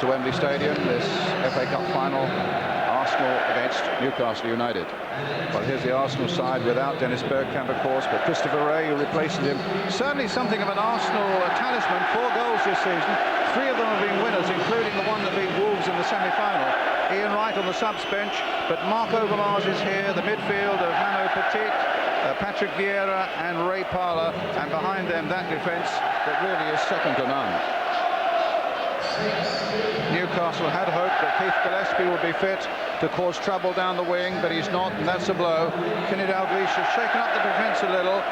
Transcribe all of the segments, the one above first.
to Wembley Stadium, this FA Cup final, Arsenal against Newcastle United. Well, here's the Arsenal side without Dennis Bergkamp, of course, but Christopher Wray, who replaces him, certainly something of an Arsenal talisman. 4 goals this season, 3 of them have been winners, including the one that beat Wolves in the semi-final. Ian Wright on the subs bench, but Mark Overmars is here, the midfield of Mano Petit, Patrick Vieira and Ray Parlour, and behind them that defence that really is second to none. Newcastle had hoped that Keith Gillespie would be fit to cause trouble down the wing, but he's not, and that's a blow. Kenny Dalglish has shaken up the defence a little.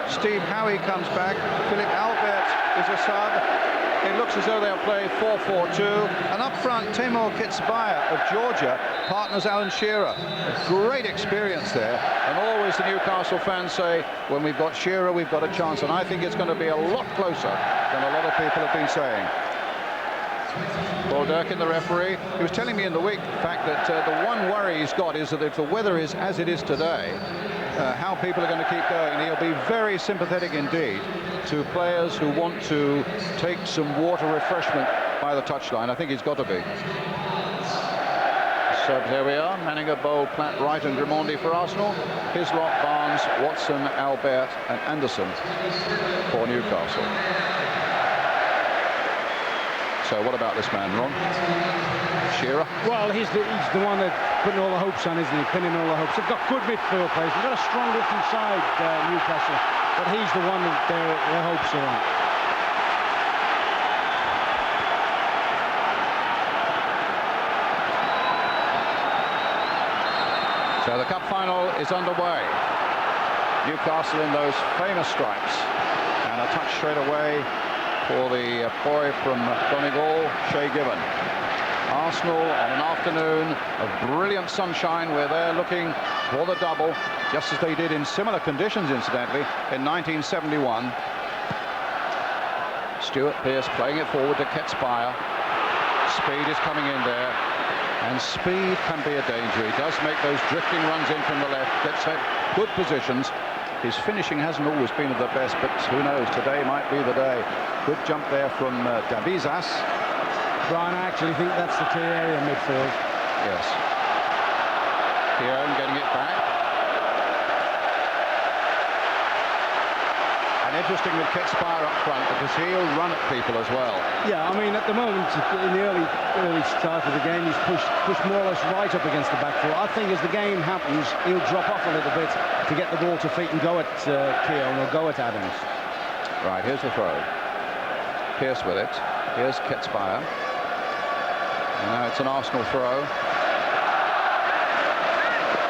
Steve Howie comes back. Philip Albert is a sub. It looks as though they'll play 4-4-2. And up front, Timur Kitsbaya of Georgia partners Alan Shearer. A great experience there. And always the Newcastle fans say, when we've got Shearer, we've got a chance. And I think it's going to be a lot closer than a lot of people have been saying. Paul Durkin, the referee, he was telling me in the week, in fact, that the one worry he's got is that if the weather is as it is today, how people are going to keep going. And he'll be very sympathetic indeed to players who want to take some water refreshment by the touchline. I think he's got to be. So here we are, Manninger, Bowl, Platt, Wright and Grimondi for Arsenal. Hislop, Barnes, Watson, Albert and Anderson for Newcastle. So what about this man, Ron? Shearer? Well, he's the one that putting all the hopes on, isn't he? Pinning all the hopes. They've got good midfield players. They've got a strong looking side, Newcastle, but he's the one that their hopes are on. So the cup final is underway. Newcastle in those famous stripes, and a touch straight away for the boy from Donegal, Shay Given. Arsenal on an afternoon of brilliant sunshine. We're there looking for the double, just as they did in similar conditions, incidentally, in 1971. Stuart Pearce playing it forward to Ketsbayer. Speed is coming in there, and speed can be a danger. He does make those drifting runs in from the left, gets good positions. His finishing hasn't always been of the best, but who knows, today might be the day. Good jump there from Dabizas. Brian, I actually think that's the key area in midfield. Yes. Keown getting it back. And interesting with Ketsbayer up front, because he'll run at people as well. Yeah, I mean, at the moment, in the early start of the game, he's pushed more or less right up against the back foot. I think as the game happens, he'll drop off a little bit to get the ball to feet and go at Keown or go at Adams. Right, here's the throw. Pearce with it. Here's Ketsbayer. And now it's an Arsenal throw.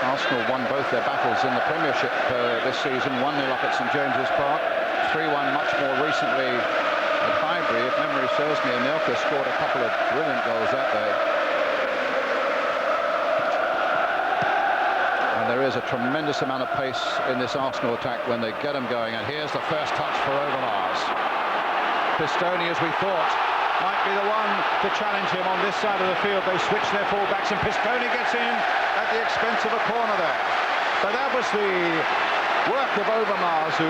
Arsenal won both their battles in the Premiership this season. 1-0 up at St James's Park. 3-1 much more recently at Highbury. If memory serves me, Anelka scored a couple of brilliant goals that day. And there is a tremendous amount of pace in this Arsenal attack when they get them going. And here's the first touch for Overmars. Pistone, as we thought, might be the one to challenge him on this side of the field. They switch their fullbacks and Pistone gets in at the expense of a corner there. But that was the work of Overmars, who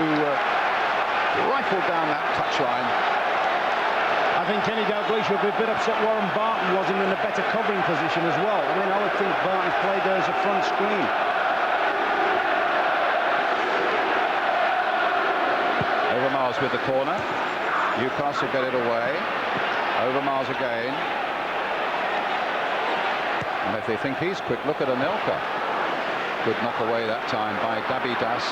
rifled down that touchline. I think Kenny Dalglish would be a bit upset Warren Barton wasn't in a better covering position as well. I mean, I would think Barton played there as a front screen. Overmars with the corner. Newcastle get it away. Overmars again. And if they think he's quick, look at Anelka. Good knock away that time by Dabidas.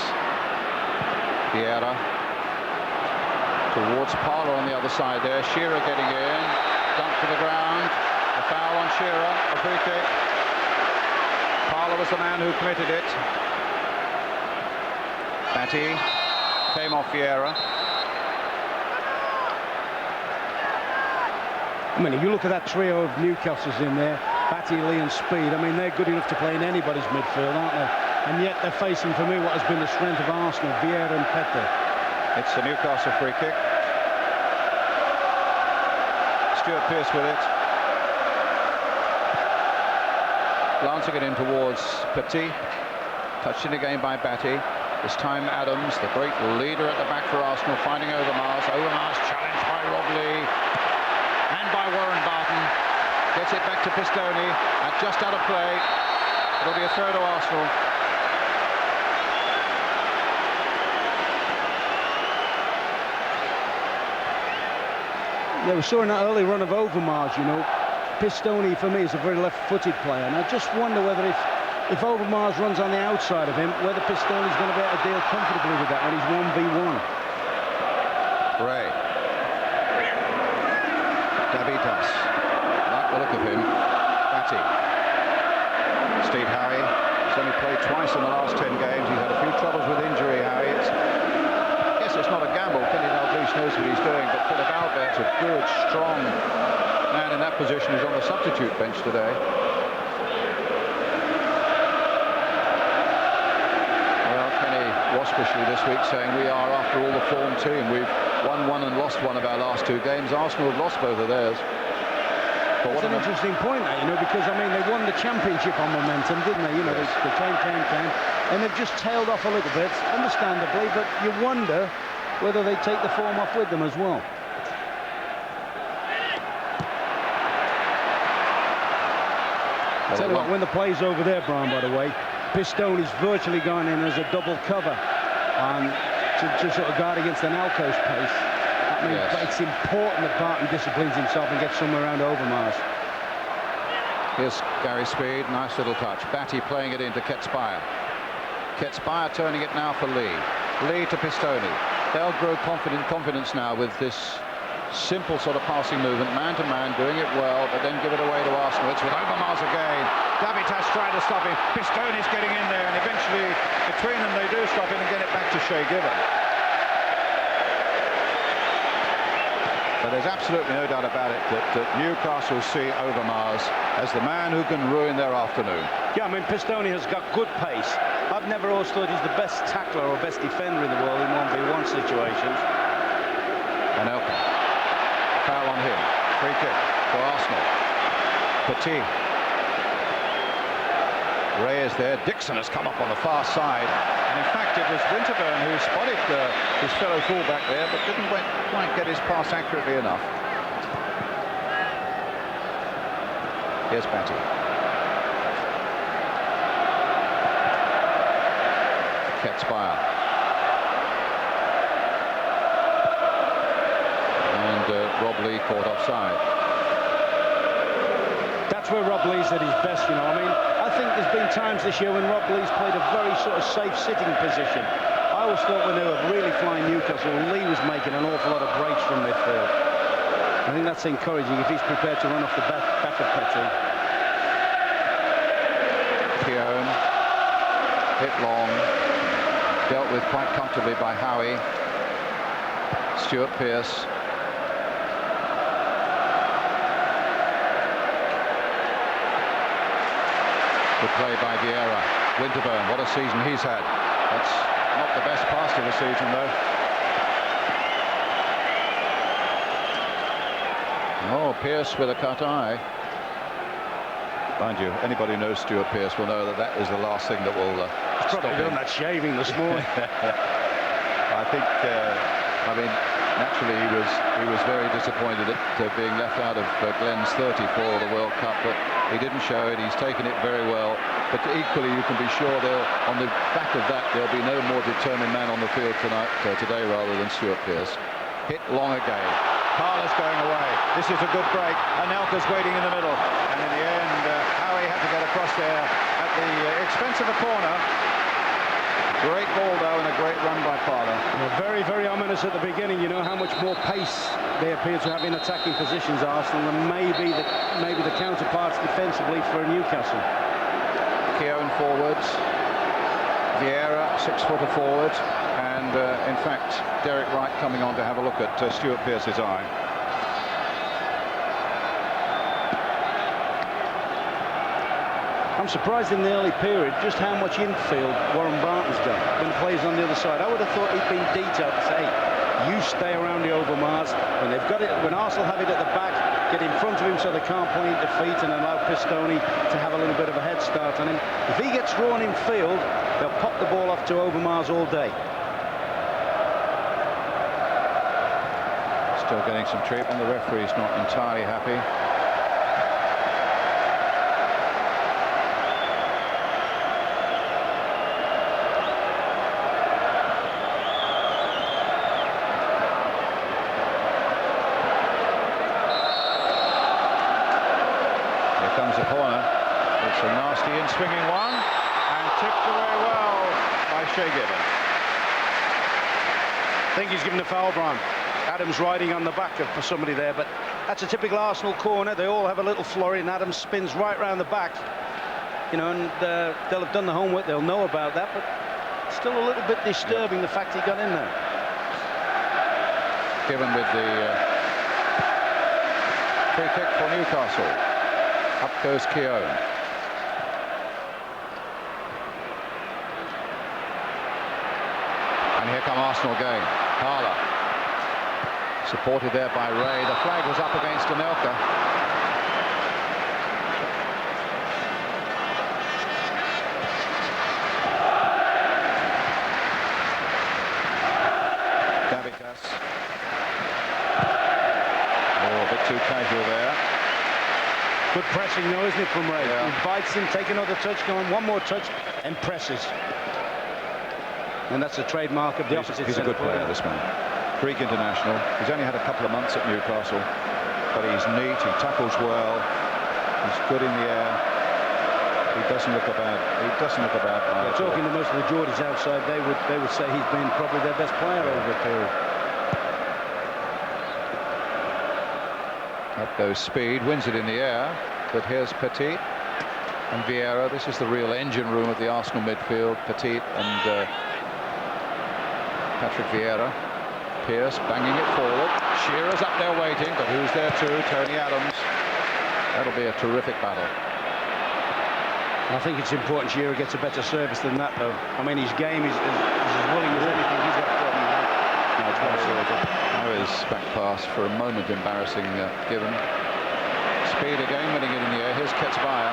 Vieira towards Parlour on the other side there. Shearer getting in. Dunk to the ground. A foul on Shearer. A free kick. Parlour was the man who committed it. Batty came off Vieira. I mean, if you look at that trio of Newcastle's in there, Batty, Lee and Speed, I mean, they're good enough to play in anybody's midfield, aren't they? And yet they're facing, for me, what has been the strength of Arsenal, Vieira and Petty. It's a Newcastle free kick. Stuart Pearce with it. Glancing it in towards Petit. Touched in again by Batty. This time Adams, the great leader at the back for Arsenal, finding Overmars. Overmars challenged by Rob Lee. And on by Warren Barton. Gets it back to Pistoni, and just out of play. It'll be a throw to Arsenal. Yeah, we saw in that early run of Overmars, you know, Pistoni for me is a very left-footed player, and I just wonder whether if Overmars runs on the outside of him, whether Pistoni's going to be able to deal comfortably with that when he's 1v1. Ray. Davitas. Like the look of him. Batty. Steve Howie. He's only played twice in the last 10 games. He's had a few troubles with injury, Howie. I guess it's not a gamble. Kenny Dalglish knows what he's doing, but Philip Albert's a good, strong man in that position who's on the substitute bench today. Well, Kenny waspishly this week saying we are, after all, the form team. We've won one and lost one of our last 2 games. Arsenal have lost both of theirs. But what an interesting point, that, you know, because, I mean, they won the championship on momentum, didn't they? You know, yes. they came, and they've just tailed off a little bit, understandably, but you wonder whether they take the form off with them as well. Tell you what, when the play's over there, Brian, by the way, Pistoni's virtually gone in as a double cover to sort of guard against Anelko's pace. I mean, yes. It's important that Barton disciplines himself and gets somewhere around Overmars. Here's Gary Speed, nice little touch. Batty playing it into Ketspire. Ketspire turning it now for Lee. Lee to Pistoni. They'll grow confidence now with this simple sort of passing movement, man to man, doing it well, but then give it away to Arsenal. It's with Overmars again. Davitas trying to stop him. Pistoni's getting in there, and eventually between them they do stop him and get it back to Shea Given. But there's absolutely no doubt about it that Newcastle see Overmars as the man who can ruin their afternoon. Yeah, I mean, Pistoni has got good pace. I've never always thought he's the best tackler or best defender in the world in 1v1 situations. Anelka. Foul on him. Free kick for Arsenal. Petit. Ray is there. Dixon has come up on the far side. And in fact, it was Winterburn who spotted his fellow fullback there, but didn't quite get his pass accurately enough. Here's Batty. Ketspire. And Rob Lee caught offside. That's where Rob Lee's at his best, you know. I mean, I think there's been times this year when Rob Lee's played a very sort of safe sitting position. I always thought when they were really flying Newcastle, Lee was making an awful lot of breaks from midfield. I think that's encouraging if he's prepared to run off the back of Petty. Keown, hit long, dealt with quite comfortably by Howie. Stuart Pearce. Good play by Vieira. Winterburn, what a season he's had. That's not the best pass of the season, though. Oh, Pearce with a cut eye. Mind you, anybody who knows Stuart Pearce will know that that is the last thing that will He's probably done that shaving this morning. I think, I mean, naturally he was very disappointed at being left out of Glenn's 30 for the World Cup, but he didn't show it. He's taken it very well. But equally, you can be sure on the back of that, there'll be no more determined man on the field today rather than Stuart Pearce. Hit long again. Parler's going away. This is a good break. Anelka's waiting in the middle. And in the end, Howie had to get across there at the expense of a corner. Great ball, though, and a great run by Parler. Well, very, very ominous at the beginning. You know how much more pace they appear to have in attacking positions, Arsenal, and maybe the counterparts defensively for Newcastle. Keown forwards. Vieira, 6-footer forward. And, in fact, Derek Wright coming on to have a look at Stuart Pearce's eye. I'm surprised in the early period just how much infield Warren Barton's done when the play's on the other side. I would have thought he'd been detailed to say, hey, you stay around the Overmars. When they've got it, when Arsenal have it at the back, get in front of him so they can't play into feet and allow Pistoni to have a little bit of a head start on him. If he gets drawn in field, they'll pop the ball off to Overmars all day. Still getting some treatment. The referee's not entirely happy. Here comes the corner. It's a nasty in-swinging one, and tipped away well by Shea Given. I think he's given the foul, Brian. Adams riding on the back for somebody there, but that's a typical Arsenal corner. They all have a little flurry, and Adams spins right round the back. You know, and they'll have done the homework. They'll know about that, but still a little bit disturbing, the fact he got in there. Given with the free kick for Newcastle. Up goes Keown. And here come Arsenal again. Parlour. Supported there by Ray. The flag was up against Anelka. Davikas. Oh, a bit too casual there. Good pressing though, isn't it, from Ray? Yeah. He bites him, take another touch, go on, one more touch, and presses. And that's a trademark of the opposite. He's a good player, this man. Greek international. He's only had a couple of months at Newcastle, but he's neat, he tackles well, he's good in the air. He doesn't look about. He doesn't look about. Talking to most of the Geordies outside, they would say he's been probably their best player over a period. Up goes Speed, wins it in the air, but here's Petit and Vieira. This is the real engine room of the Arsenal midfield. Petit and Patrick Vieira. Pearce banging it forward. Shearer's up there waiting, but who's there too? Tony Adams. That'll be a terrific battle. I think it's important Shearer gets a better service than that, though. I mean, his game is as willing as anything. He's got a problem with that. No, it's not sorted. Now his back pass for a moment embarrassing Given. Speed again, winning it in the air. Here's Ketsbayer.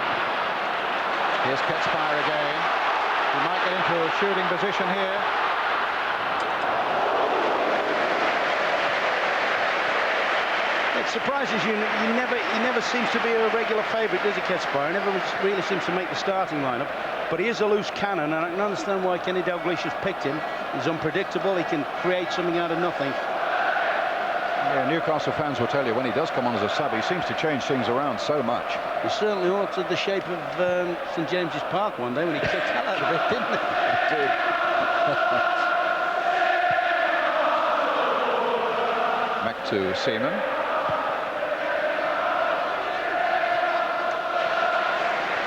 Here's Ketsbayer again. He might get into a shooting position here. It surprises you. He never seems to be a regular favourite, does he, Ketsbayer? He never really seems to make the starting lineup. But he is a loose cannon, and I can understand why Kenny Dalglish has picked him. He's unpredictable. He can create something out of nothing. Yeah, Newcastle fans will tell you when he does come on as a sub, he seems to change things around so much. He certainly altered the shape of St James's Park one day when he kicked hell out of it, didn't he? He did. Back to Seaman.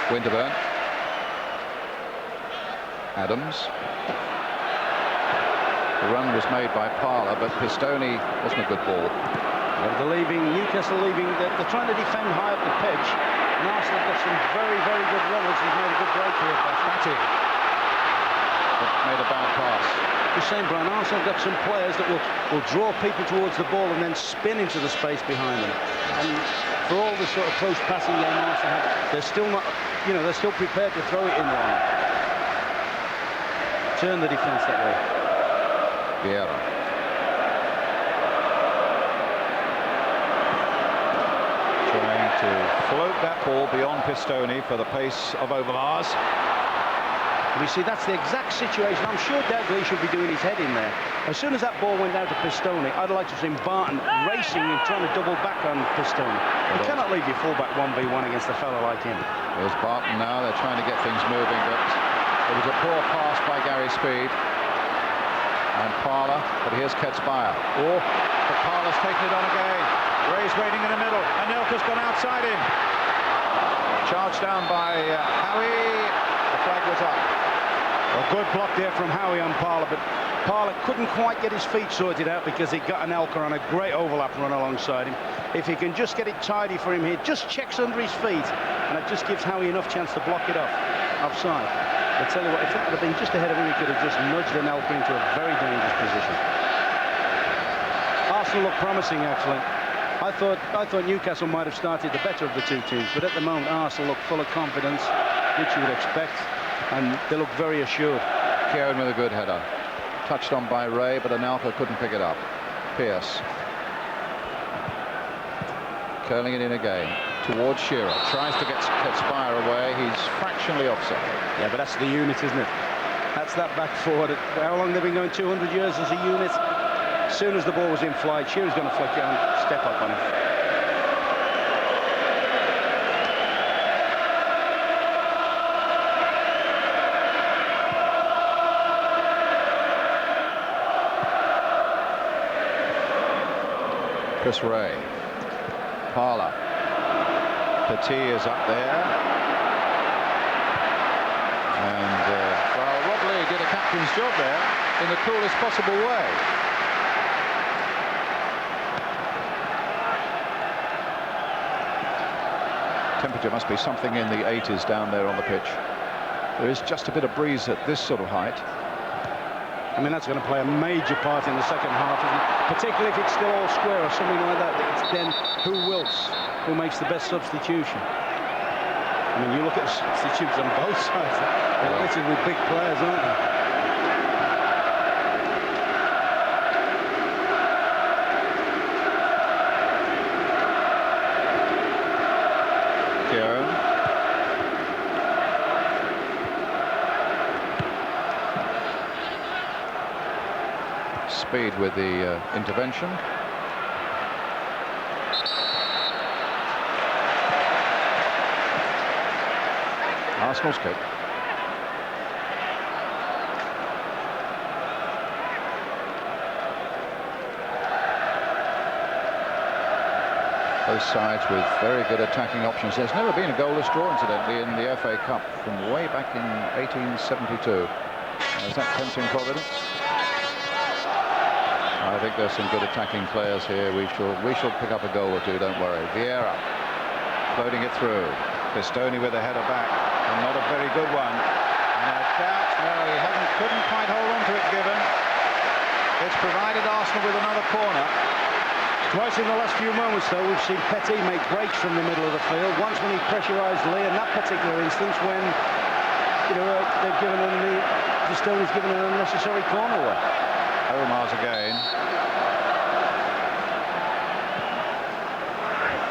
Winterburn. Adams. The run was made by Parlour, but Pistone wasn't a good ball. Well, Newcastle leaving, they're trying to defend high up the pitch. And Arsenal have got some very, very good runners. He's made a good break here. Batty. But made a bad pass. Just saying, Brian, Arsenal have got some players that will draw people towards the ball and then spin into the space behind them. And for all the sort of close passing game Arsenal have, they're still not, they're still prepared to throw it in long. Turn the defence that way. Vieira. Trying to float that ball beyond Pistone for the pace of Overmars. You see, that's the exact situation. I'm sure Dalglish should be doing his head in there. As soon as that ball went out to Pistone, I'd like to see Barton racing and trying to double back on Pistone. You cannot leave your fullback 1v1 against a fellow like him. There's Barton now. They're trying to get things moving, but it was a poor pass by Gary Speed. And Parlour, but here's Ketsbayer. Oh, but Parlour's taken it on again. Ray's waiting in the middle. Anelka's gone outside him. Charged down by Howie. The flag was up. A good block there from Howie on Parlour, but Parlour couldn't quite get his feet sorted out because he got Anelka on a great overlap run alongside him. If he can just get it tidy for him here, just checks under his feet, and it just gives Howie enough chance to block it off, offside. I tell you what, if it would have been just ahead of him, he could have just nudged Anelka into a very dangerous position. Arsenal look promising, actually. I thought Newcastle might have started the better of the two teams, but at the moment Arsenal look full of confidence, which you would expect, and they look very assured. Keown with a good header. Touched on by Ray, but Anelka couldn't pick it up. Pearce. Curling it in again towards Shearer. Tries to get Spire away. He's fractionally offside. Yeah, but that's the unit, isn't it? That's that back forward. How long they've been going? 200 years as a unit. As soon as the ball was in flight, Shearer's going to flick it on, step up on him. Chris Ray. Parler. Petit is up there. And, well, Rob Lee did a captain's job there in the coolest possible way. Temperature must be something in the 80s down there on the pitch. There is just a bit of breeze at this sort of height. I mean, that's going to play a major part in the second half, isn't it? Particularly if it's still all square or something like that. It's then who wilts, who makes the best substitution. I mean, you look at substitutes on both sides. They're littered with big players, aren't they? Speed with the intervention. Arsenal's kick. Both sides with very good attacking options. There's never been a goalless draw, incidentally, in the FA Cup from way back in 1872. Is that tempting Providence? I think there's some good attacking players here. We shall pick up a goal or two, don't worry. Vieira floating it through. Pistoni with a header back, and not a very good one. And a catch. No, he couldn't quite hold on to it, Given. It's provided Arsenal with another corner. Twice in the last few moments, though, we've seen Petit make breaks from the middle of the field. Once when he pressurised Lee, in that particular instance, when they've given him Pistoni's given an unnecessary corner away. Omar's again.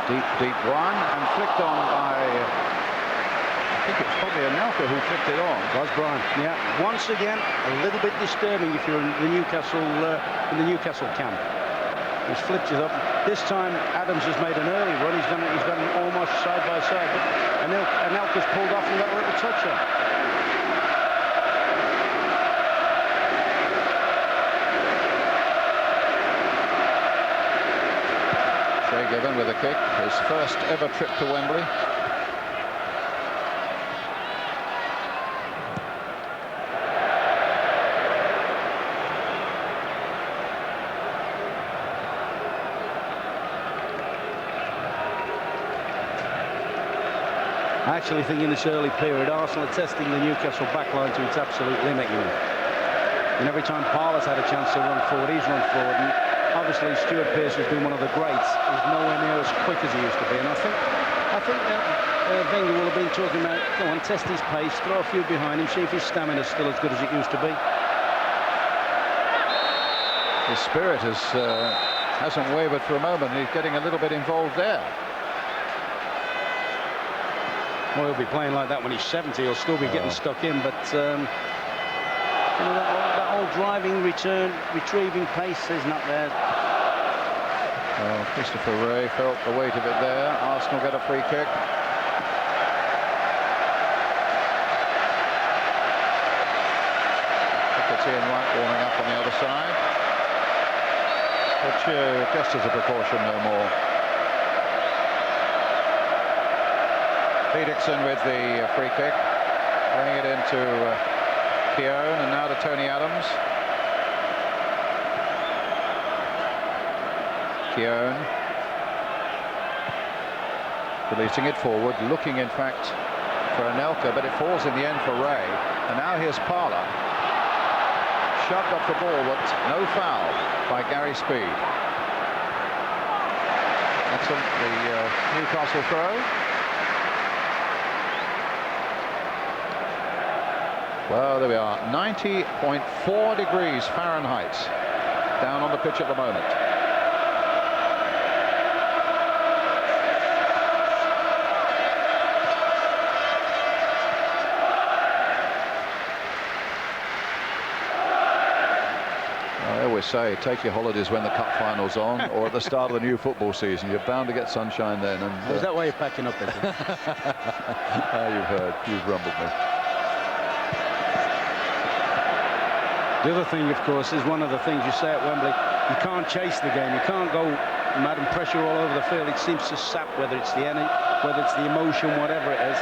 Deep one, and flicked on by, I think it's probably Anelka who flicked it on. Was Brian. Yeah, once again, a little bit disturbing if you're in the Newcastle camp. He's flipped it up. This time, Adams has made an early run. He's got him almost side by side. But Anelka's pulled off and got a little touch on. Given with a kick, his first ever trip to Wembley. I actually think in this early period, Arsenal are testing the Newcastle backline to its absolute limit. And every time Parler's had a chance to run forward, he's run forward. And obviously, Stuart Pearce has been one of the greats. He's nowhere near as quick as he used to be. And I think that Wenger will have been talking about, go on, test his pace, throw a few behind him, see if his stamina is still as good as it used to be. His spirit hasn't wavered for a moment. He's getting a little bit involved there. Well, he'll be playing like that when he's 70. He'll still be getting stuck in, but that old driving, retrieving pace is not there. Well, Christopher Ray felt the weight of it there. Arsenal get a free kick. Petit and White warming up on the other side. But just as a precaution, no more. Dixon with the free kick, playing it into Keown, and now to Tony Adams. Keown releasing it forward, looking in fact for Anelka, but it falls in the end for Ray. And now here's Parler, shoved off the ball, but no foul by Gary Speed. That's the Newcastle throw. Well, there we are, 90.4 degrees Fahrenheit down on the pitch at the moment. always say, take your holidays when the cup final's on or at the start of the new football season. You're bound to get sunshine then. And is that why you're packing up, is it? You've heard. You've rumbled me. The other thing, of course, is one of the things you say at Wembley, you can't chase the game. You can't go mad and pressure all over the field. It seems to sap, whether it's the energy, whether it's the emotion, whatever it is.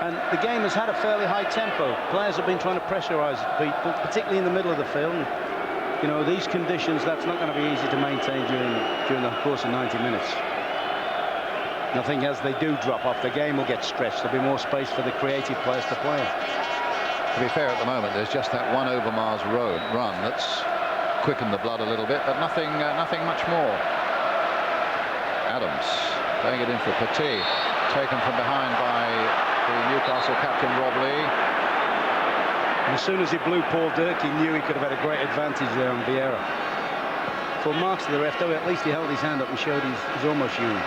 And the game has had a fairly high tempo. Players have been trying to pressurise people, particularly in the middle of the field. And, you know, these conditions, that's not going to be easy to maintain during the course of 90 minutes. And I think as they do drop off, the game will get stretched. There'll be more space for the creative players to play. To be fair, at the moment, there's just that one Overmars run that's quickened the blood a little bit, but nothing much more. Adams playing it in for Petit, taken from behind by the Newcastle captain Rob Lee. And as soon as he blew Paul Dirk, he knew he could have had a great advantage there on Vieira. For marks to the ref, though, at least he held his hand up and showed he's almost human.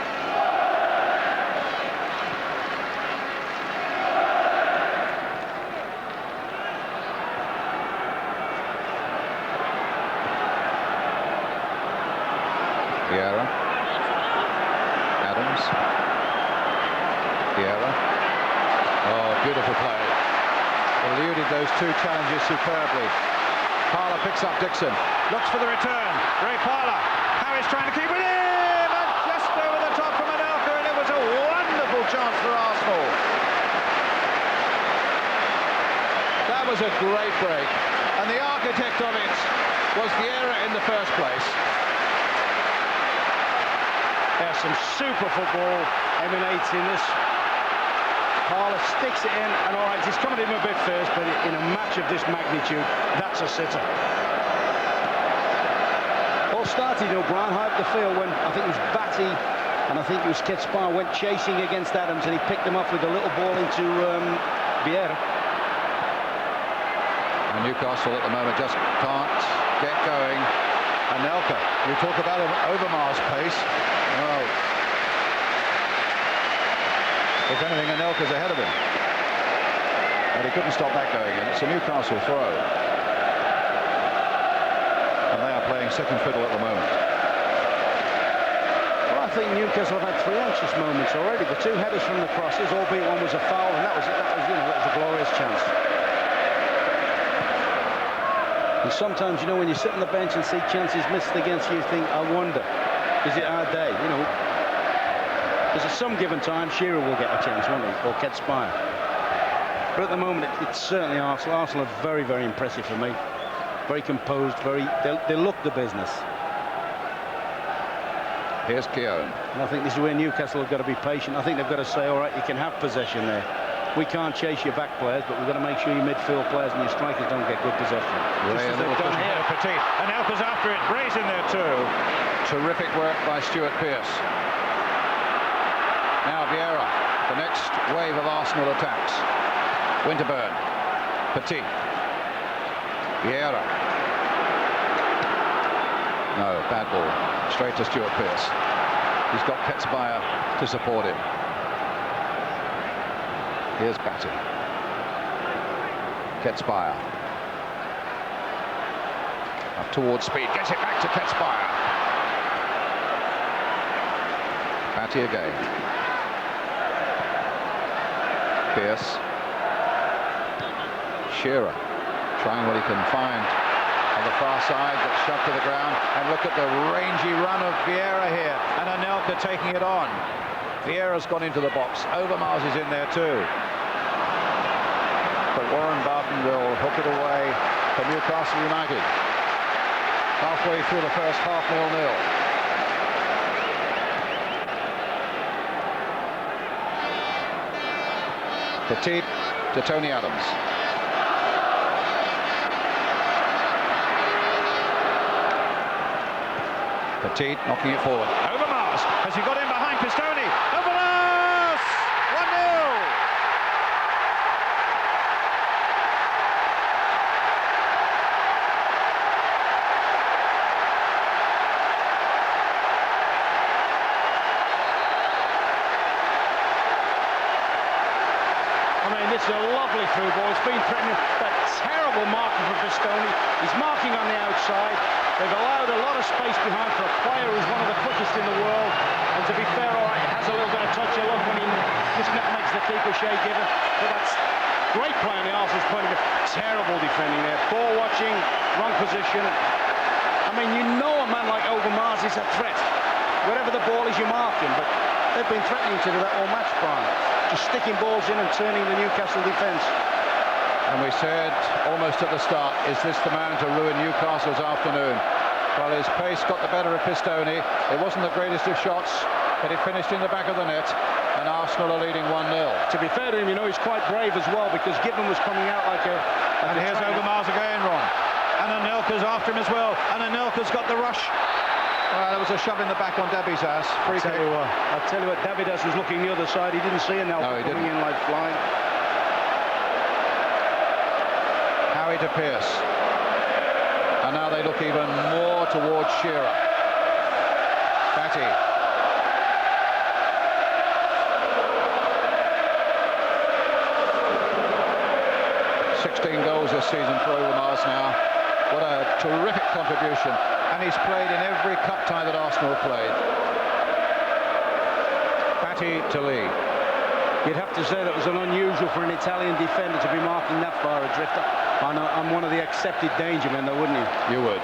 Vieira, Adams, Vieira. Oh, beautiful play. Eluded those two challenges superbly. Parler picks up Dixon, looks for the return. Ray Parler, Harris trying to keep it in, and just over the top from Anelka, and it was a wonderful chance for Arsenal. That was a great break, and the architect of it was Vieira in the first place. There's some super football emanates in this. Parler sticks it in, and all right, he's coming in a bit first, but in a match of this magnitude, that's a sitter. All started, O'Brien, high up the field when I think it was Batty, and I think it was Ketspar went chasing against Adams, and he picked them off with a little ball into Vieira. And Newcastle at the moment just can't get going. Anelka, you talk about Overmars' pace. Well, if anything, Anelka's ahead of him. But he couldn't stop that going in. It's a Newcastle throw. And they are playing second fiddle at the moment. Well, I think Newcastle have had 3 anxious moments already. The 2 headers from the crosses, albeit one was a foul, and that was a glorious chance. And sometimes, you know, when you sit on the bench and see chances missed against you, you think, I wonder, is it our day? You know, there's a some given time Shearer will get a chance, won't he? Or Ketspire. But at the moment, it's certainly Arsenal. Arsenal are very, very impressive for me. Very composed, they look the business. Here's Keown. And I think this is where Newcastle have got to be patient. I think they've got to say, all right, you can have possession there. We can't chase your back players, but we've got to make sure your midfield players and your strikers don't get good possession. Just as they've done here. Petit. And Elka's after it. Ray's in there too. Terrific work by Stuart Pearce. Now Vieira, the next wave of Arsenal attacks. Winterburn, Petit, Vieira. No, bad ball. Straight to Stuart Pearce. He's got Ketspire to support him. Here's Batty. Ketspire. Up towards speed. Gets it back to Ketspire. Batty again. Pearce. Shearer. Trying what he can find on the far side. Gets shoved to the ground. And look at the rangy run of Vieira here. And Anelka taking it on. Vieira's gone into the box. Overmars is in there too. But Warren Barton will hook it away for Newcastle United. Halfway through the first half, 0-0. Petit to Tony Adams. Petit knocking it forward. Overmars, has he got in behind Pistone? Overmars! 1-0! I mean, this is a lovely through ball. It's been threatening that terrible marking from Pistone. He's marking on the outside. They've allowed a lot of space behind for a player who's one of the quickest in the world. And to be fair, all right, it has a little bit of touch of luck when he just makes the keeper shea given. But that's great play on the Arsenal's point of view. Terrible defending there. Ball watching, wrong position. I mean, you know a man like Overmars is a threat. Wherever the ball is, you mark him. But they've been threatening to do that all match, Brian. Just sticking balls in and turning the Newcastle defence. And we said almost at the start, is this the man to ruin Newcastle's afternoon? Well, his pace got the better of Pistone. It wasn't the greatest of shots, but he finished in the back of the net, and Arsenal are leading 1-0. To be fair to him, you know, he's quite brave as well, because Gibbon was coming out like a... And here's Overmars again, Ron. And Anelka's after him as well, and Anelka's got the rush. Well, there was a shove in the back on Davies' free kick. I'll tell you what, Davies was looking the other side. He didn't see Anelka coming in like flying. Howie to Pearce. And now they look even more towards Shearer. Batty. Goals this season for Overmars now. What a terrific contribution. And he's played in every cup tie that Arsenal have played. Batty to Lee. You'd have to say that was an unusual for an Italian defender to be marking that far adrift on one of the accepted danger men, though, wouldn't you? You would.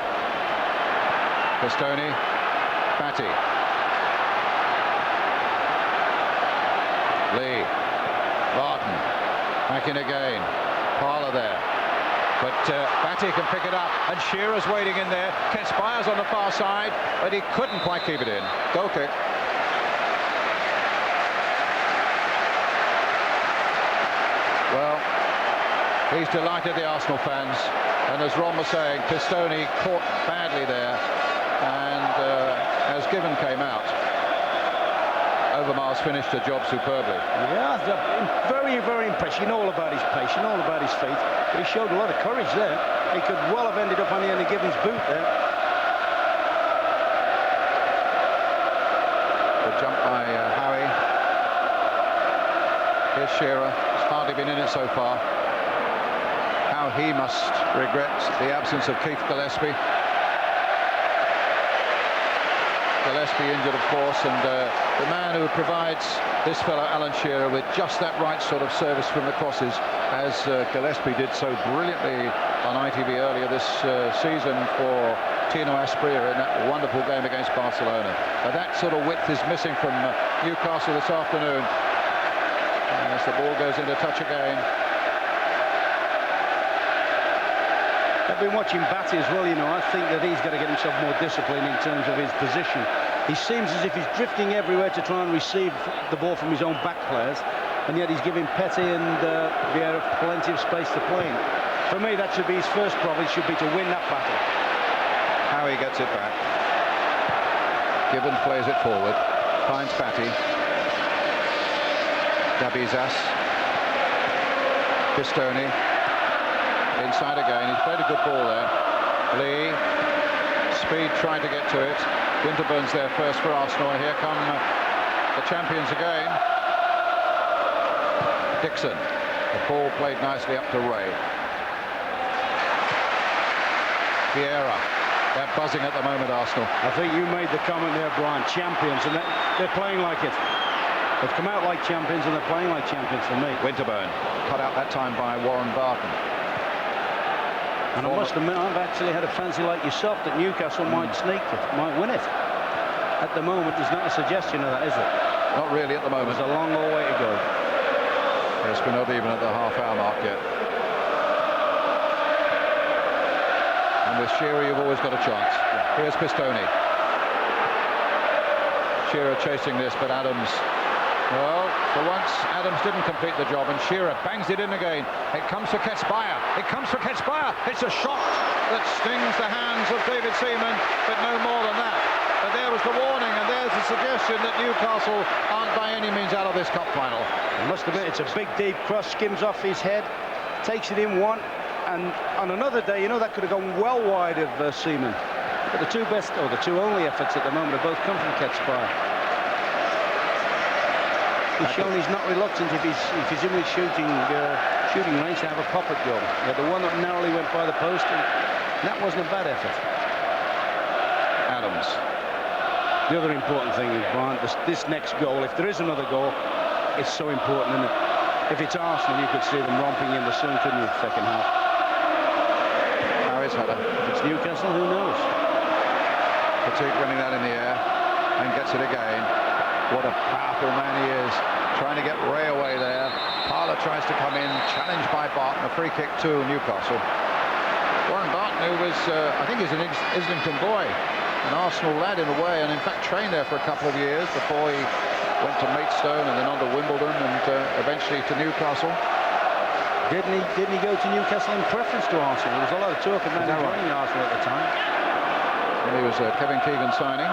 Pistone. Batty. Lee. Barton. Back in again. Parlour there. But Batty can pick it up, and Shearer's waiting in there. Ketspires on the far side, but he couldn't quite keep it in. Goal kick. Well, he's delighted, the Arsenal fans, and as Ron was saying, Pistone caught badly there, and as Given came out, Overmars finished the job superbly. Yeah, very, very impressed. You know all about his pace, you know all about his feet, but he showed a lot of courage there. He could well have ended up on the end of Gibbon's boot there. Good jump by Howie. Here's Shearer. He's hardly been in it so far. How he must regret the absence of Keith Gillespie. Gillespie injured, of course, and the man who provides this fellow Alan Shearer with just that right sort of service from the crosses, as Gillespie did so brilliantly on ITV earlier this season for Tino Asprilla in that wonderful game against Barcelona. But that sort of width is missing from Newcastle this afternoon. And as the ball goes into touch again. I've been watching Batty as well, you know. I think that he's got to get himself more disciplined in terms of his position. He seems as if he's drifting everywhere to try and receive the ball from his own back players, and yet he's giving Petty and Vieira plenty of space to play in. For me, that should be his first problem. It should be to win that battle. Howie gets it back. Gibbons plays it forward. Finds Batty. Davies. Pistone. Inside again. He's played a good ball there. Lee. Speed trying to get to it. Winterburn's there first for Arsenal. And here come the champions again. Dixon. The ball played nicely up to Ray. Vieira. They're buzzing at the moment, Arsenal. I think you made the comment there, Brian. Champions, and they're playing like it. They've come out like champions, and they're playing like champions for me. Winterburn. Cut out that time by Warren Barton. And I must admit, I've actually had a fancy like yourself that Newcastle might sneak it, might win it. At the moment, there's not a suggestion of that, is there? Not really at the moment. There's a long old way to go. Yes, we're not even at the half-hour mark yet. And with Shearer, you've always got a chance. Here's Pistone. Shearer chasing this, but Adams... Well, for once, Adams didn't complete the job, and Shearer bangs it in again. It comes for Ketspire. It comes for Ketspire. It's a shot that stings the hands of David Seaman, but no more than that. But there was the warning, and there's the suggestion that Newcastle aren't by any means out of this cup final. I must admit, it's a big, deep cross, skims off his head, takes it in one, and on another day, you know, that could have gone well wide of Seaman. But the two best, or the two only efforts at the moment have both come from Ketspire. He's shown he's not reluctant if he's in with shooting shooting range to have a pop at goal. Yeah, the one that narrowly went by the post, and that wasn't a bad effort. Adams. The other important thing is, Brian, this next goal, if there is another goal, it's so important, isn't it? If it's Arsenal, you could see them romping in the sun, couldn't you, second half? Harry's header. If it's Newcastle, who knows? Fatigue winning that in the air and gets it again. What a powerful man he is. Trying to get Ray away there. Parler tries to come in, challenged by Barton. A free kick to Newcastle. Warren Barton, who was, I think he's an Islington boy, an Arsenal lad in a way, and in fact trained there for a couple of years before he went to Maidstone and then on to Wimbledon and eventually to Newcastle. Didn't he go to Newcastle in preference to Arsenal? There was a lot of talk about him joining Arsenal at the time. Well, he was Kevin Keegan signing.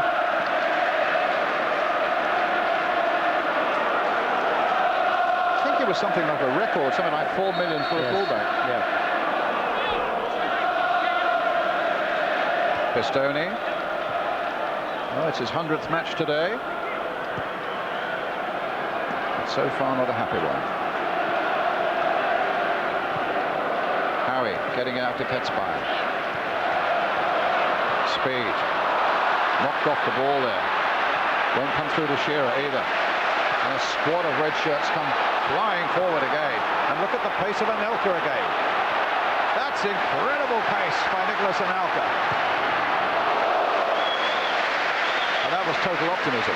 I think it was something like a record, something like 4 million for a fullback. Yeah. Pistone. Oh, it's his 100th match today. But so far not a happy one. Howie getting it out to Ketspire. Speed. Knocked off the ball there. Won't come through to Shearer either. And a squad of red shirts come flying forward again. And look at the pace of Anelka again. That's incredible pace by Nicholas Anelka. And that was total optimism.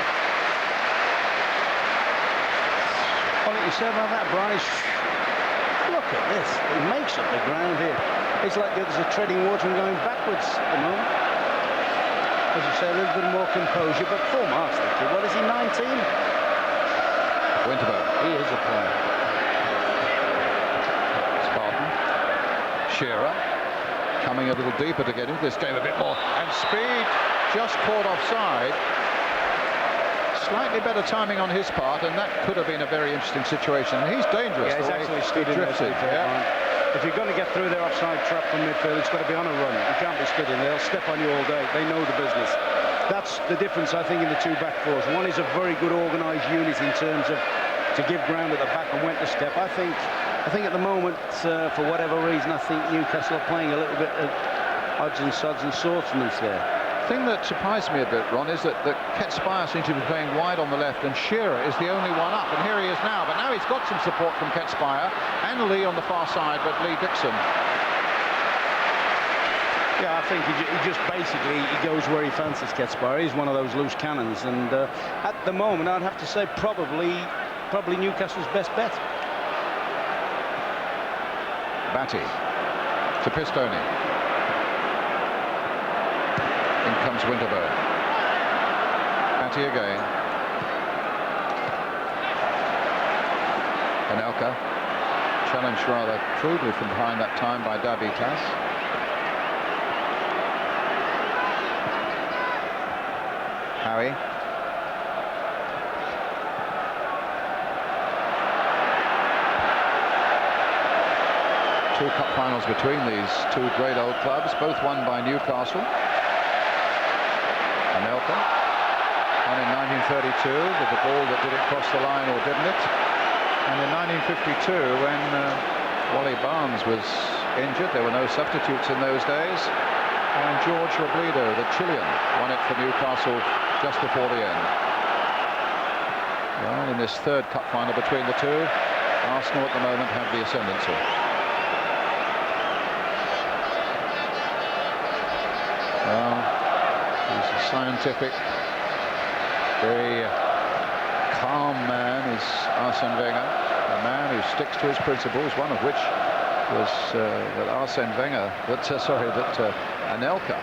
What you said about that, Brian? Look at this. He makes up the ground here. It's like there's a treading water and going backwards at the moment. As you say, a little bit more composure, but 4 marks, the kid. What is he, 19? Winterberg. He is a player. Spartan. Shearer coming a little deeper to get into this game a bit more. And Speed just caught offside. Slightly better timing on his part, and that could have been a very interesting situation. And he's dangerous. Yeah, he's actually stood in drifted. If you're going to get through their offside trap from midfield, it's got to be on a run. You can't be stood in there. They'll step on you all day. They know the business. That's the difference, I think, in the two back fours. One is a very good organised unit in terms of to give ground at the back and when to step. I think at the moment, for whatever reason, I think Newcastle are playing a little bit of odds and sods and swordsmans there. The thing that surprised me a bit, Ron, is that Ketspire seems to be playing wide on the left and Shearer is the only one up, and here he is now. But now he's got some support from Ketspire and Lee on the far side, but Lee Dixon. Yeah, I think he just basically he goes where he fancies Ketspire. He's one of those loose cannons, and at the moment I'd have to say probably Newcastle's best bet. Batty to Pistone. In comes Winterberg. Batty again. Anelka challenged rather crudely from behind that time by Dabitas. Howie. Two cup finals between these two great old clubs, both won by Newcastle. Anelka, one in 1932 with the ball that did it cross the line or didn't it, and in 1952 when Wally Barnes was injured, there were no substitutes in those days, and George Robledo, the Chilean, won it for Newcastle just before the end. Well, in this third cup final between the two, Arsenal at the moment have the ascendancy. Well, he's a scientific, very calm man is Arsene Wenger, a man who sticks to his principles, one of which was that Anelka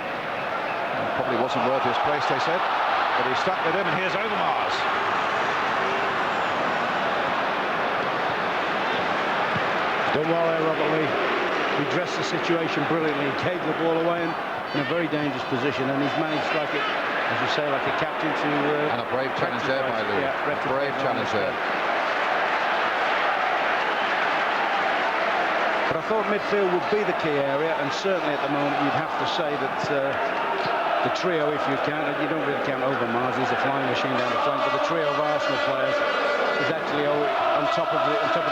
probably wasn't worth his place, they said, but he stuck with him, and here's Overmars. Done well there, Robert Lee. He dressed the situation brilliantly, he gave the ball away in a very dangerous position, and he's managed, like it, as you say, like a captain to... and a brave challenge there by Lou. Yeah, a brave challenge there. But I thought midfield would be the key area, and certainly at the moment you'd have to say that the trio, if you count it, you don't really count Overmars, he's a flying machine down the flank, but the trio of Arsenal players is actually on top of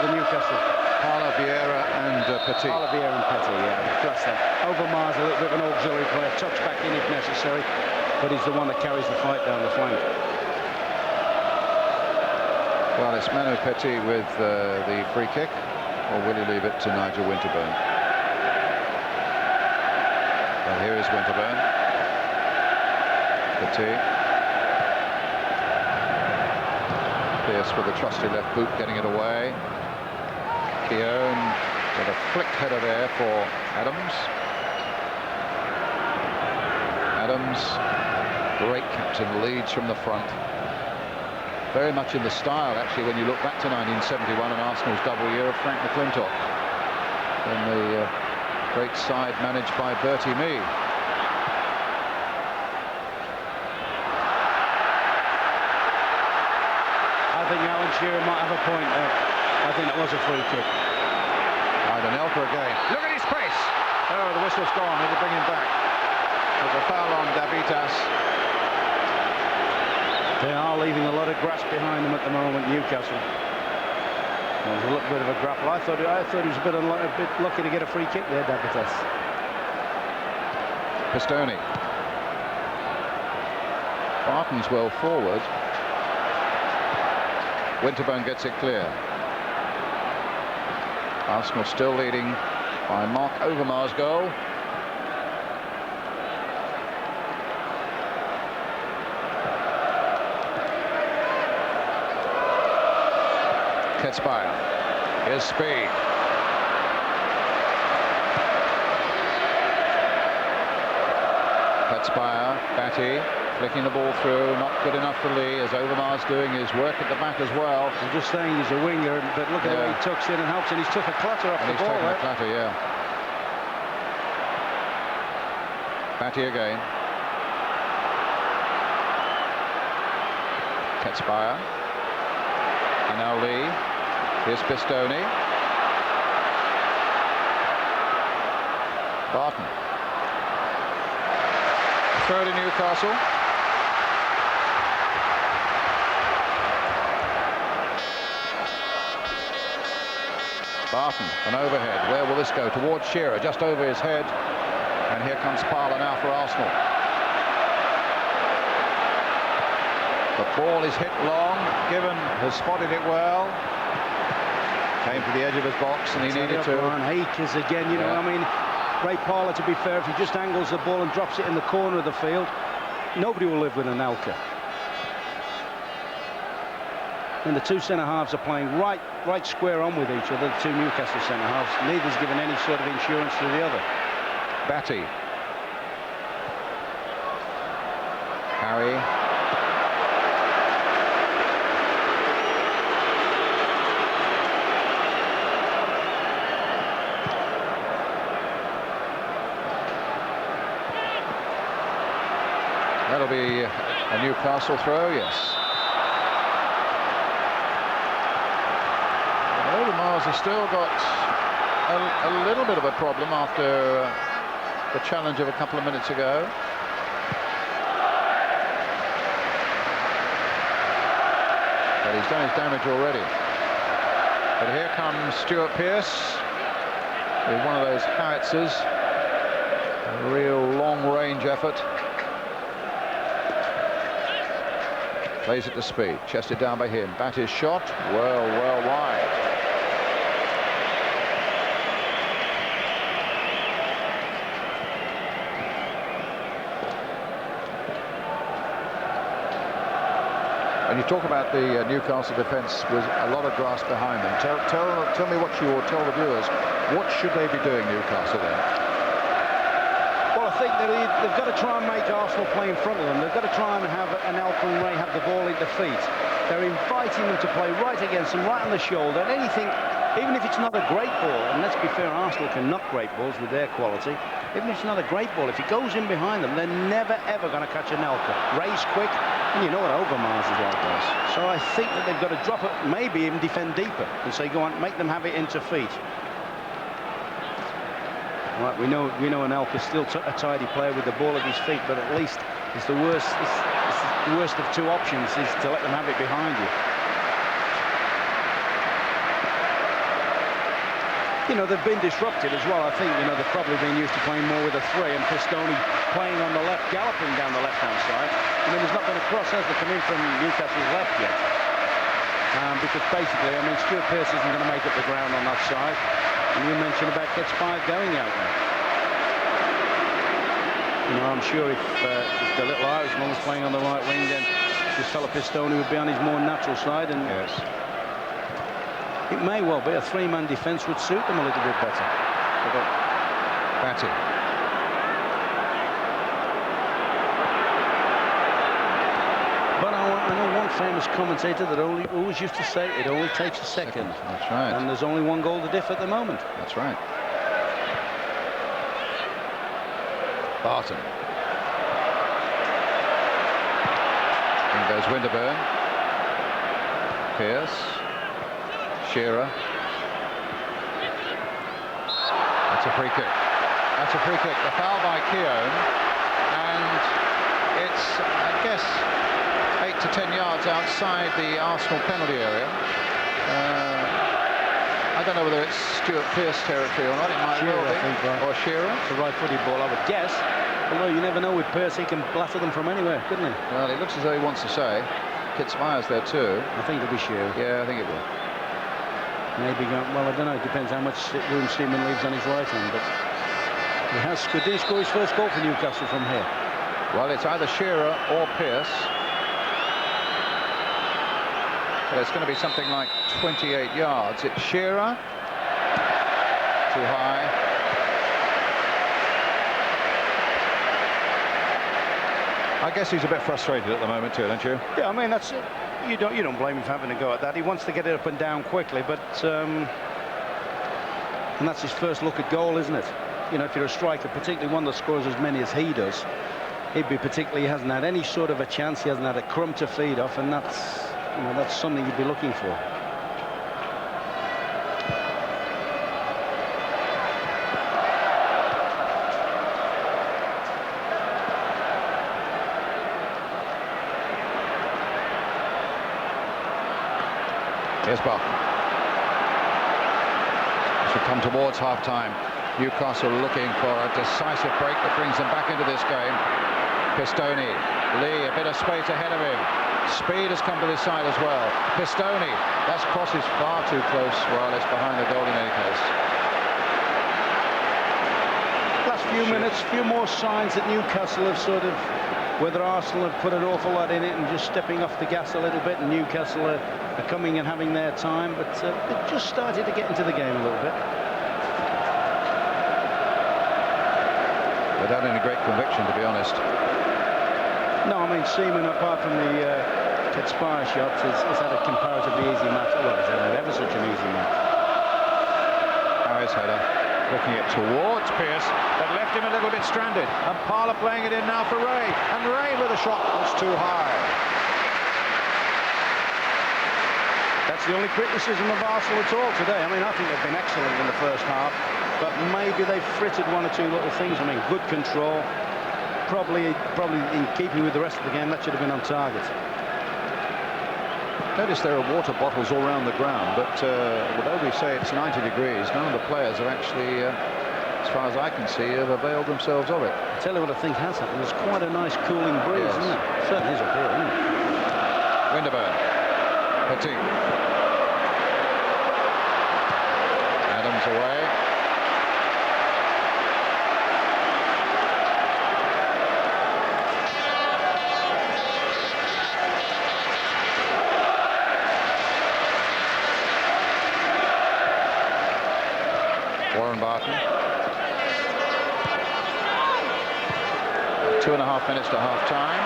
the Newcastle Parla, Vieira and Petit. Parla, Vieira and Petit, yeah. Plus that. Overmars a little bit of an auxiliary player, tucks back in if necessary, but he's the one that carries the fight down the flank. Well, it's Manu Petit with the free kick, or will he leave it to Nigel Winterburn? And here is Winterburn. Petit. Pierce with the trusty left boot, getting it away. Keown with a flick header there for Adams. Adams, great captain, leads from the front. Very much in the style, actually, when you look back to 1971 and Arsenal's double year of Frank McClintock. And the great side managed by Bertie Mee. I think Alan Shearer might have a point there. I think it was a free kick. Anelka again. Look at his pace. Oh, the whistle's gone. It'll bring him back. There's a foul on Davitas. They are leaving a lot of grass behind them at the moment, Newcastle. There's a little bit of a grapple. I thought he was a bit lucky to get a free kick there, Davitas. Pistone. Barton's well forward. Winterburn gets it clear. Arsenal still leading by Mark Overmars' goal. Ketspire. Here's speed. Ketspire, Batty, flicking the ball through, not good enough for Lee, as Overmars doing his work at the back as well. I'm just saying he's a winger, but look at the way he tucks in and helps, and he's took a clatter off the ball. He's taken a clatter, yeah. Batty again. Ketspire. And now Lee. Here's Pistone. Barton. Throw to Newcastle. Barton, an overhead. Where will this go? Towards Shearer, just over his head. And here comes Parla now for Arsenal. The ball is hit long. Given has spotted it well. Came to the edge of his box and he needed to. Akers again, you know, I mean, Ray Parla, to be fair, if he just angles the ball and drops it in the corner of the field, nobody will live with an Anelka. And the two centre-halves are playing right square on with each other, the two Newcastle centre-halves. Neither's given any sort of insurance to the other. Batty. Harry. That'll be a Newcastle throw, yes. Overmars has still got a little bit of a problem after the challenge of a couple of minutes ago. But he's done his damage already. But here comes Stuart Pearce with one of those howitzers. A real long-range effort. Plays it to speed, chested down by him. Batty's shot, well wide. And you talk about the Newcastle defence with a lot of grass behind them. Tell me what you will tell the viewers. What should they be doing, Newcastle, then? I think that they've got to try and make Arsenal play in front of them. They've got to try and have Anelka and Ray have the ball in their feet. They're inviting them to play right against them, right on the shoulder. And anything, even if it's not a great ball, and let's be fair, Arsenal can knock great balls with their quality. Even if it's not a great ball, if it goes in behind them, they're never ever going to catch Anelka. Ray's quick, and you know what Overmars is like this. So I think that they've got to drop it, maybe even defend deeper, and say, go on, make them have it into feet. Right, we know Anelka's still a tidy player with the ball at his feet, but at least it's the worst. It's the worst of two options is to let them have it behind you. You know, they've been disrupted as well. I think, you know, they've probably been used to playing more with a 3 and Pistone playing on the left, galloping down the left-hand side. I mean, there's not been a cross, has there, come in from Newcastle's left yet. Because basically, I mean, Stuart Pearce isn't going to make up the ground on that side. And you mentioned about Ketspire going out there. You know, I'm sure if the little Irishman was playing on the right wing, then this fellow Pistone would be on his more natural side. And Yes. It may well be a 3-man defence would suit them a little bit better. Batty. But I know one famous commentator that always used to say it only takes a second. That's right. And there's only one goal to diff at the moment. That's right. Barton. In goes Winterburn. Pearce. Shearer. That's a free kick. That's a free kick. The foul by Keown, and it's, I guess, 8 to 10 yards outside the Arsenal penalty area. I don't know whether it's Stuart Pearce territory or not. It might Shearer, well be. I think, right. Or Shearer. It's a right-footed ball, I would guess. Although you never know with Pearce, he can blatter them from anywhere, couldn't he? Well, it looks as though he wants to say. Kitspire's there too. I think it'll be Shearer. Yeah, I think it will. Maybe go, well, I don't know. It depends how much room Seaman leaves on his right hand. But he has scored. Did he score his first goal for Newcastle from here? Well, it's either Shearer or Pearce. But it's going to be something like 28 yards. It's Shearer. Too high. I guess he's a bit frustrated at the moment too, don't you? Yeah, I mean, that's it. You don't blame him for having to go at that. He wants to get it up and down quickly, but and that's his first look at goal, isn't it? You know, if you're a striker, particularly one that scores as many as he does, he hasn't had any sort of a chance. He hasn't had a crumb to feed off, and that's, you know, that's something you'd be looking for. Here's Bach. Should come towards half-time. Newcastle looking for a decisive break that brings them back into this game. Pistone, Lee, a bit of space ahead of him. Speed has come to this side as well. Pistone, that cross is far too close. Well, it's behind the goal in any case. Last few minutes, few more signs that Newcastle have sort of, whether Arsenal have put an awful lot in it and just stepping off the gas a little bit, and Newcastle are coming and having their time, but they've just started to get into the game a little bit. Without any great conviction, to be honest. No, I mean, Seaman, apart from the Ketspire shots, has had a comparatively easy match. Well, he's had ever such an easy match. Harris header, looking it towards Pearce, but left him a little bit stranded. And Parler playing it in now for Ray, and Ray with a shot was too high. That's the only criticism of Arsenal at all today. I mean, I think they've been excellent in the first half, but maybe they've frittered one or two little things. I mean, good control. Probably in keeping with the rest of the game, that should have been on target. Notice there are water bottles all around the ground, but although we say it's 90 degrees, none of the players have actually, as far as I can see, have availed themselves of it. I'll tell you what I think has happened. There's quite a nice cooling breeze, Yes. isn't it? It certainly is up here, isn't it? Winterburn. Petit. Adams away. Warren Barton. 2.5 minutes to half time.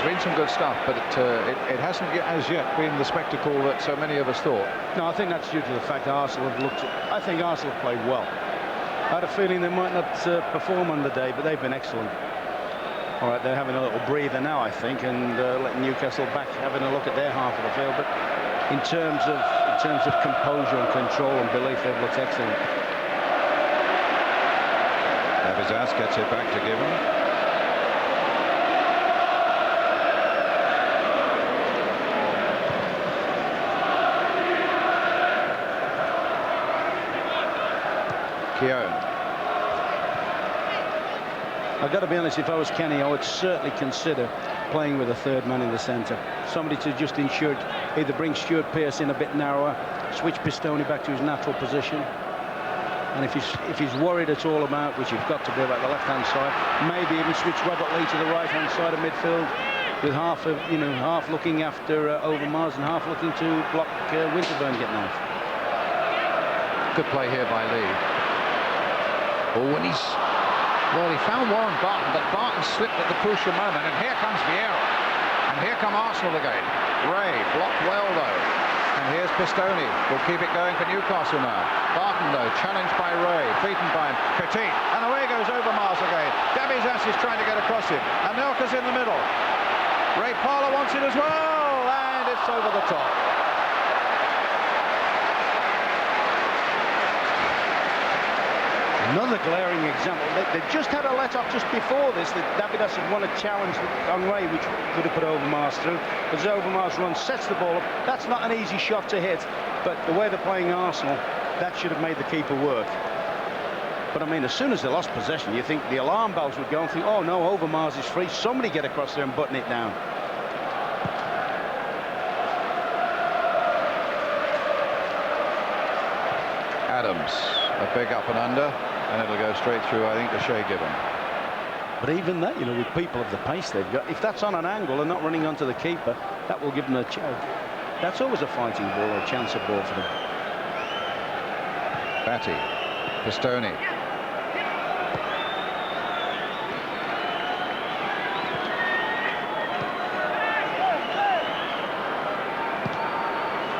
There's been some good stuff, but it hasn't as yet been the spectacle that so many of us thought. No, I think that's due to the fact Arsenal have looked. I think Arsenal have played well. I had a feeling they might not perform on the day, but they've been excellent. All right, they're having a little breather now, I think, and letting Newcastle back, having a look at their half of the field. But in terms of composure and control and belief, they've looked excellent. Abizas gets it back to Given. Keown. I've got to be honest, if I was Kenny, I would certainly consider playing with a third man in the centre. Somebody to just ensure, either bring Stuart Pearce in a bit narrower, switch Pistone back to his natural position. And if he's worried at all about, which you've got to be about the left-hand side, maybe even switch Robert Lee to the right-hand side of midfield, with half looking after Overmars and half looking to block Winterburn getting out. Good play here by Lee. Oh, and he found Warren Barton, but Barton slipped at the crucial moment, and here comes Vieira. And here come Arsenal again. Ray blocked well, though. And here's Pistone, will keep it going for Newcastle now. Barton, though, challenged by Ray, beaten by Petit, and away goes Overmars again. Dabizas is trying to get across him, and Nelka's in the middle. Ray Parlour wants it as well, and it's over the top. Another glaring example. They just had a let-off just before this that Davidas had won a challenge on Ray, which could have put Overmars through. As Overmars runs, sets the ball up. That's not an easy shot to hit, but the way they're playing Arsenal, that should have made the keeper work. But I mean, as soon as they lost possession, you think the alarm bells would go and think, oh no, Overmars is free. Somebody get across there and button it down. Adams, a big up and under. And it'll go straight through, I think, to Shea Gibbon. But even that, you know, with people of the pace they've got, if that's on an angle and not running onto the keeper, that will give them a chance. That's always a fighting ball or a chance of ball for them. Batty, Pistone.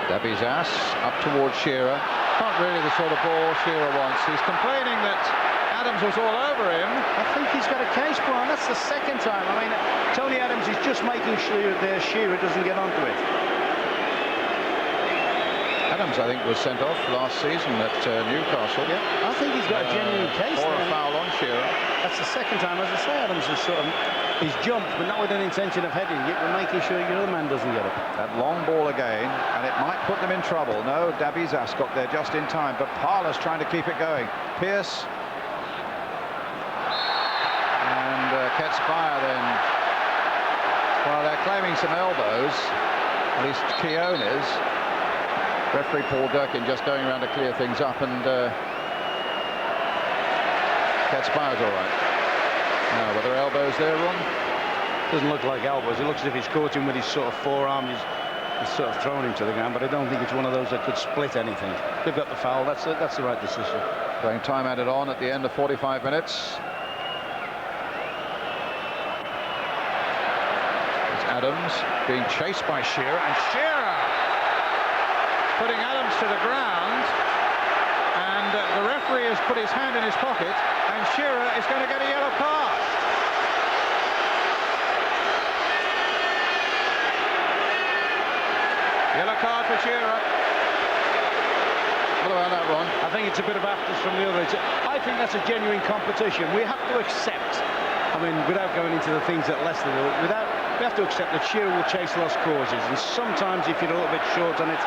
Dabizas up towards Shearer. Not really the sort of ball Shearer wants. He's complaining that Adams was all over him. I think he's got a case, Brian. That's the second time. I mean, Tony Adams is just making sure that Shearer doesn't get onto it. Adams, I think, was sent off last season at Newcastle. Yeah, I think he's got a genuine case. Or a foul on Shearer. That's the second time. As I say, Adams has he's jumped, but not with an intention of heading it, but making sure your other man doesn't get it. That long ball again, and it might put them in trouble. No, Dabizas got there just in time, but Parlour's trying to keep it going. Pearce. And Ketspire then. Well, they're claiming some elbows. At least Keown is. Referee Paul Durkin just going around to clear things up, and Ketspire's all right. Now, were there elbows there, Ron? Doesn't look like elbows. It looks as if he's caught him with his sort of forearm. He's sort of thrown him to the ground, but I don't think it's one of those that could split anything. They've got the foul. That's the right decision. Playing time added on at the end of 45 minutes. It's Adams being chased by Shearer, and Shearer putting Adams to the ground, and the referee has put his hand in his pocket, and Shearer is going to get a yellow card. Yellow card for Shearer. What about that, Ron? I think it's a bit of afters from the other. I think that's a genuine competition. We have to accept, I mean, without going into the things that Leicester do, we have to accept that Shearer will chase lost causes, and sometimes if you're a little bit short on it,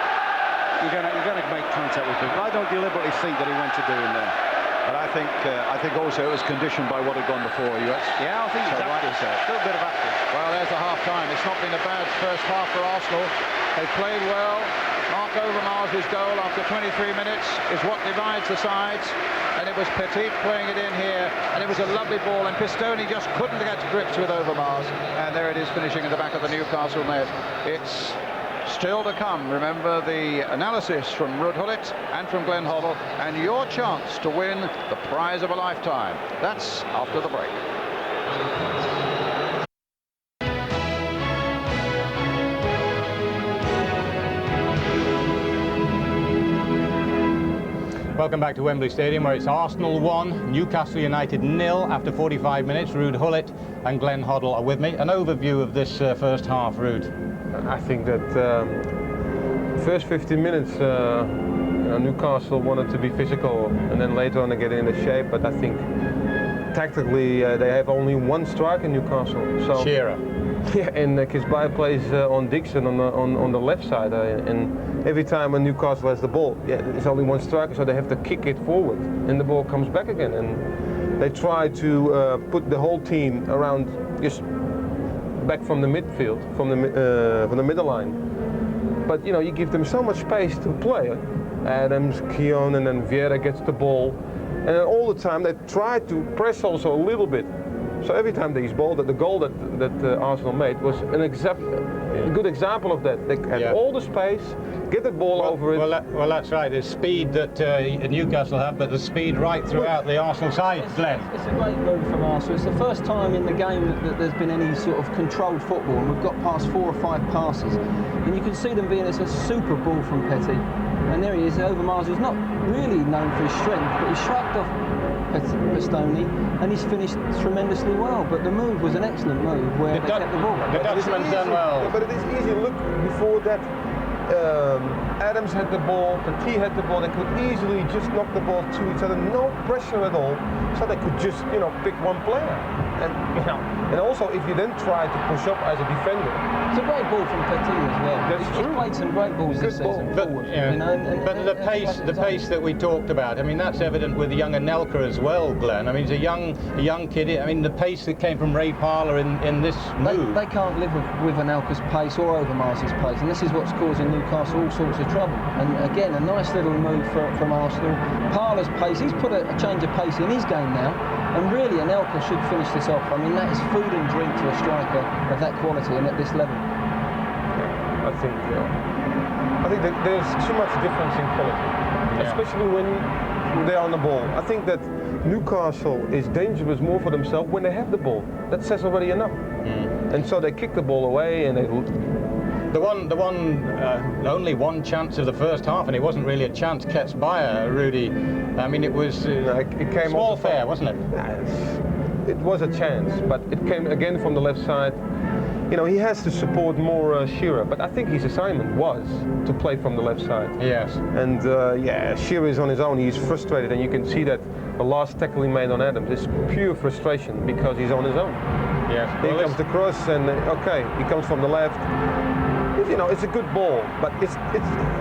you're going to make contact with people. I don't deliberately think that he went to do him there. But I think also it was conditioned by what had gone before. Yeah, I think it's after. A little bit of after. Well, there's the half-time. It's not been a bad first half for Arsenal. They played well. Mark Overmars' goal after 23 minutes is what divides the sides. And it was Petit playing it in here. And it was a lovely ball. And Pistone just couldn't get to grips with Overmars. And there it is, finishing in the back of the Newcastle net. It's still to come. Remember the analysis from Ruud Gullit and from Glenn Hoddle, and your chance to win the prize of a lifetime. That's after the break. Welcome back to Wembley Stadium, where it's Arsenal 1, Newcastle United 0 after 45 minutes. Ruud Gullit and Glenn Hoddle are with me. An overview of this first half, Ruud. I think that first 15 minutes Newcastle wanted to be physical, and then later on they get into shape, but I think tactically they have only one striker in Newcastle. So Shearer. Yeah, and Kisbay plays on Dixon on the left side, and every time when Newcastle has the ball, yeah, there's only one striker, so they have to kick it forward, and the ball comes back again, and they try to put the whole team around, just back from the midfield, from the middle line. But you know, you give them so much space to play. Adams, Keown, and then Vieira gets the ball, and then all the time they try to press also a little bit. So every time they ball, the goal that Arsenal made was a good example of that. They had all the space, get the ball over it. Well, that's right. There's speed that Newcastle have, but the speed right throughout the Arsenal side, Glenn. It's a great move from Arsenal. It's the first time in the game that there's been any sort of controlled football, and we've got past 4 or 5 passes. And you can see them being, it's a super ball from Petty. And there he is, Overmars, who's not really known for his strength, but he shrugged off Bastoni, and he's finished tremendously well. But the move was an excellent move where they kept the ball. The Dutchman's done well. But it is easy. Look, before that, Adams had the ball, Petit had the ball. They could easily just knock the ball to each other, no pressure at all. So they could just, you know, pick one player. And also, if you then try to push up as a defender, it's a great ball from Petit as well. He's played some great balls this season. But, forward, yeah. You know, but the pace that we talked about, I mean, that's evident with young Anelka as well, Glenn. I mean, he's a young kid. I mean, the pace that came from Ray Parlour in this move. They can't live with Anelka's pace or Overmars' pace, and this is what's causing Newcastle all sorts of trouble. And again, a nice little move from Arsenal. Parlour's pace, he's put a change of pace in his game now, and really Anelka should finish this off. I mean, that is food and drink to a striker of that quality and at this level. I think that there's too much difference in quality, especially when they're on the ball. I think that Newcastle is dangerous more for themselves when they have the ball. That says already enough. And so they kick the ball away, and they. Only one chance of the first half, and it wasn't really a chance. Kisbay, Rudy. I mean, it was it came small fair, wasn't it? It was a chance, but it came again from the left side. You know, he has to support more Shearer, but I think his assignment was to play from the left side. Yes. And Shearer is on his own. He's frustrated, and you can see that the last tackle he made on Adams is pure frustration because he's on his own. Yes. Here comes the cross, and okay, he comes from the left. You know, it's a good ball, but it's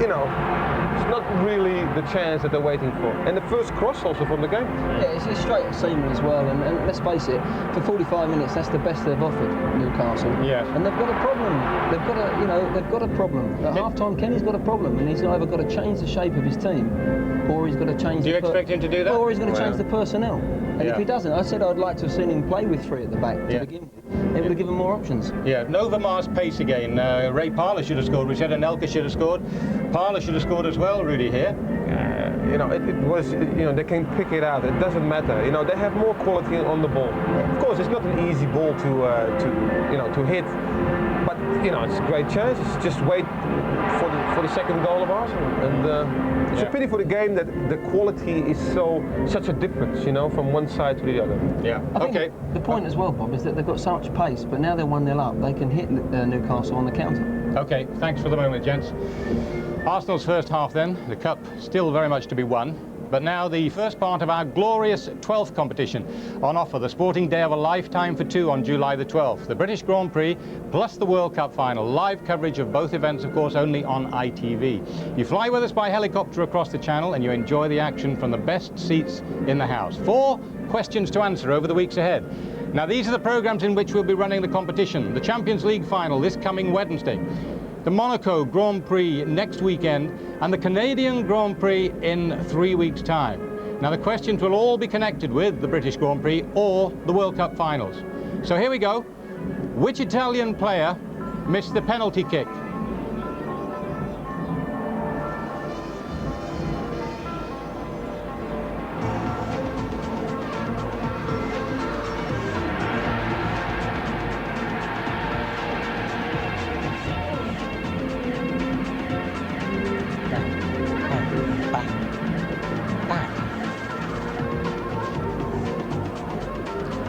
you know, it's not really the chance that they're waiting for. And the first cross also from the game. Yeah, it's straight at Seaman as well, and let's face it, for 45 minutes that's the best they've offered, Newcastle. Yes. And they've got a problem. They've got a problem. At half-time, Kenny's got a problem, and he's either got to change the shape of his team, or he's got to change. Do you expect him to do that? Or he's going to change the personnel. And if he doesn't, I said I'd like to have seen him play with 3 at the back to begin with. They would have given more options. Yeah, Overmars' pace again. Ray Parlour should have scored. We said Anelka should have scored. Parlour should have scored as well, Rudy, here. You know, it was, you know, they can pick it out. It doesn't matter. You know, they have more quality on the ball. Of course, it's not an easy ball to hit. But, you know, it's a great chance. It's just wait for the second goal of Arsenal. And it's a pity for the game that the quality is such a difference, you know, from one side to the other. Yeah. I think the point as well, Bob, is that they've got so much pace, but now they're 1-0 up. They can hit Newcastle on the counter. Okay, thanks for the moment, gents. Arsenal's first half then, the cup still very much to be won. But now the first part of our glorious 12th competition on offer, the sporting day of a lifetime for 2 on July the 12th. The British Grand Prix plus the World Cup final. Live coverage of both events, of course, only on ITV. You fly with us by helicopter across the channel and you enjoy the action from the best seats in the house. 4 questions to answer over the weeks ahead. Now, these are the programmes in which we'll be running the competition. The Champions League final this coming Wednesday. The Monaco Grand Prix next weekend, and the Canadian Grand Prix in 3 weeks' time. Now, the questions will all be connected with the British Grand Prix or the World Cup finals. So here we go. Which Italian player missed the penalty kick?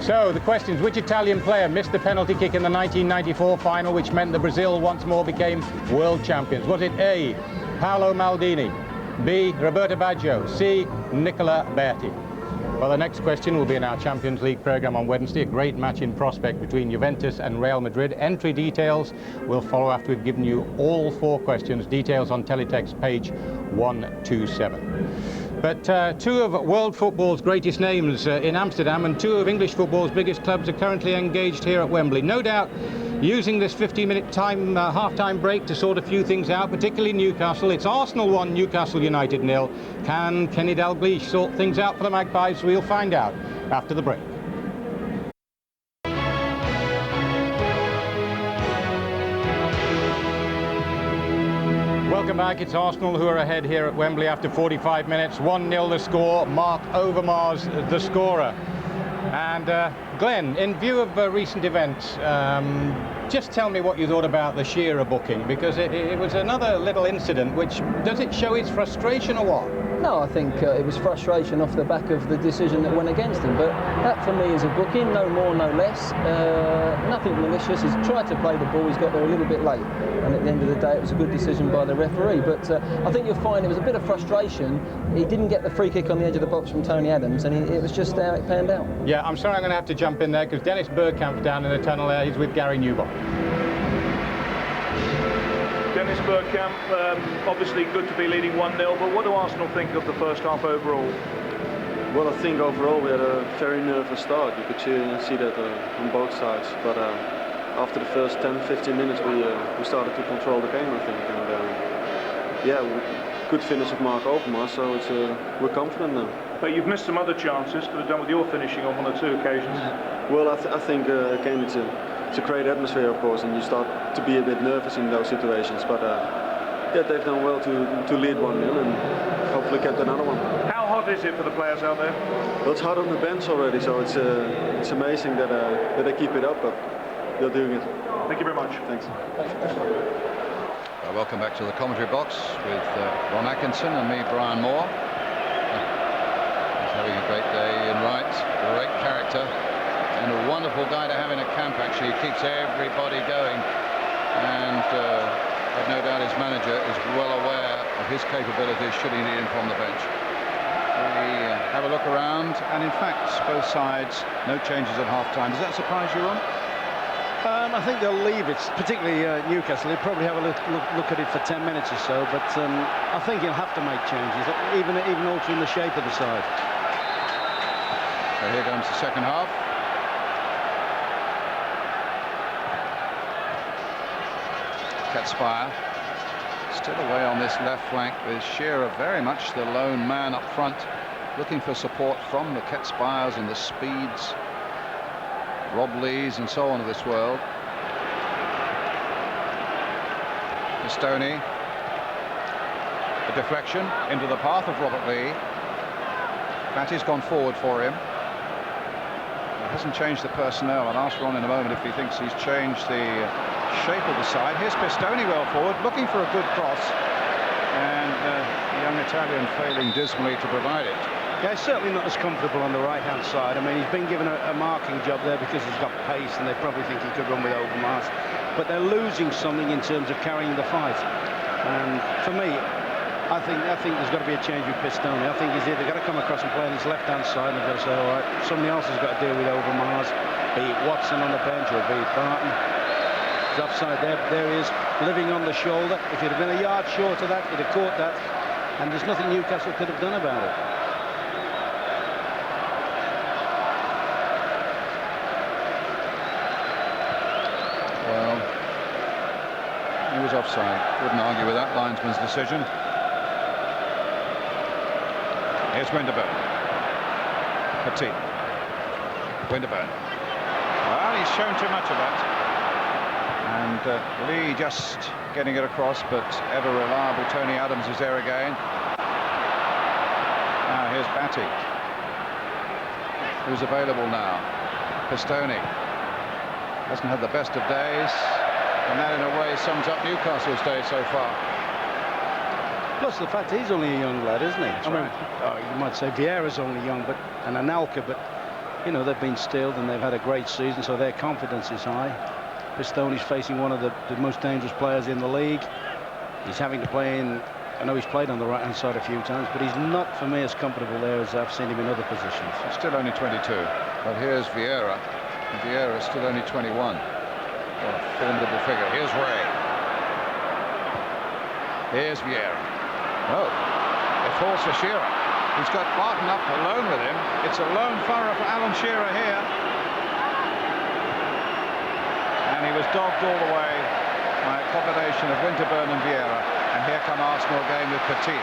So, the questions: which Italian player missed the penalty kick in the 1994 final, which meant that Brazil once more became world champions? Was it A, Paolo Maldini, B, Roberto Baggio, C, Nicola Berti? Well, the next question will be in our Champions League programme on Wednesday. A great match in prospect between Juventus and Real Madrid. Entry details will follow after we've given you all 4 questions. Details on teletext page 127. But 2 of world football's greatest names in Amsterdam and 2 of English football's biggest clubs are currently engaged here at Wembley. No doubt using this 15-minute half-time break to sort a few things out, particularly Newcastle. It's Arsenal 1, Newcastle United 0. Can Kenny Dalglish sort things out for the Magpies? We'll find out after the break. Welcome back. It's Arsenal who are ahead here at Wembley after 45 minutes. 1-0 the score. Mark Overmars the scorer. And Glenn, in view of recent events, just tell me what you thought about the Shearer booking, because it was another little incident. Which, does it show his frustration or what? No, I think it was frustration off the back of the decision that went against him. But that for me is a booking, no more, no less. Nothing malicious. He's tried to play the ball. He's got there a little bit late. And at the end of the day, it was a good decision by the referee. But I think you'll find it was a bit of frustration. He didn't get the free kick on the edge of the box from Tony Adams, and it was just how it panned out. Yeah, I'm sorry I'm going to have to jump in there, because Dennis Bergkamp's down in the tunnel there. He's with Gary Newbon. Dennis Bergkamp, obviously good to be leading 1-0, but what do Arsenal think of the first half overall? Well, I think overall we had a very nervous start. You could see that on both sides. But after the first 10-15 minutes, we started to control the game, I think. And yeah, good finish of Mark Overmars, so we're confident now. But you've missed some other chances. Could have done with your finishing on 1 or 2 occasions. Well, I think again it's a great atmosphere, of course, and you start to be a bit nervous in those situations. But yeah, they've done well to lead 1-0 and hopefully get another one. How hot is it for the players out there? Well, it's hot on the bench already, so it's amazing that they keep it up, but they're doing it. Thank you very much. Thanks. Welcome back to the commentary box with Ron Atkinson and me, Brian Moore. He's having a great day in right, great character. And a wonderful guy to have in a camp, actually. He keeps everybody going. And I've no doubt his manager is well aware of his capabilities should he need him from the bench. We have a look around, and in fact, both sides, no changes at half-time. Does that surprise you, Ron? I think they'll leave it, particularly Newcastle. They'll probably have a look at it for 10 minutes or so, but I think he'll have to make changes, even altering the shape of the side. So here comes the second half. Ketspire still away on this left flank, with Shearer very much the lone man up front, looking for support from the Ketspires and the Speeds, Rob Lees and so on of this world. Stoney, a deflection into the path of Robert Lee. Batty's gone forward for him. He hasn't changed the personnel. I'll ask Ron in a moment if he thinks he's changed the shape of the side. Here's Pistone well forward, looking for a good cross, and the young Italian failing dismally to provide it. Yeah, he's certainly not as comfortable on the right-hand side. I mean, he's been given a marking job there because he's got pace, and they probably think he could run with Overmars. But they're losing something in terms of carrying the fight. And for me, I think there's got to be a change with Pistone. I think he's either got to come across and play on his left-hand side, and they've got to say, all right, somebody else has got to deal with Overmars, be it Watson on the bench or be it Barton. He's offside there. There he is, living on the shoulder. If he'd have been a yard short of that, he'd have caught that. And there's nothing Newcastle could have done about it. Well, he was offside. Wouldn't argue with that linesman's decision. Here's Winterburn. Petit. Winterburn. Well, he's shown too much of that. And Lee just getting it across, but ever reliable Tony Adams is there again. Now here's Batty, who's available now. Pistone hasn't had the best of days, and that in a way sums up Newcastle's day so far. Plus the fact he's only a young lad, isn't he? That's right. You might say Vieira's only young, and Anelka, but you know, they've been stilled and they've had a great season, so their confidence is high. Pistone's facing one of the most dangerous players in the league. He's having to play in I know he's played on the right-hand side a few times, but he's not, for me, as comfortable there as I've seen him in other positions. He's still only 22. But here's Vieira. And Vieira is still only 21. What a formidable figure. Here's Ray. Here's Vieira. Oh, it falls for Shearer. He's got Barton up alone with him. It's a lone furrow for Alan Shearer here. And he was dogged all the way by a combination of Winterburn and Vieira. And here come Arsenal again with Petit.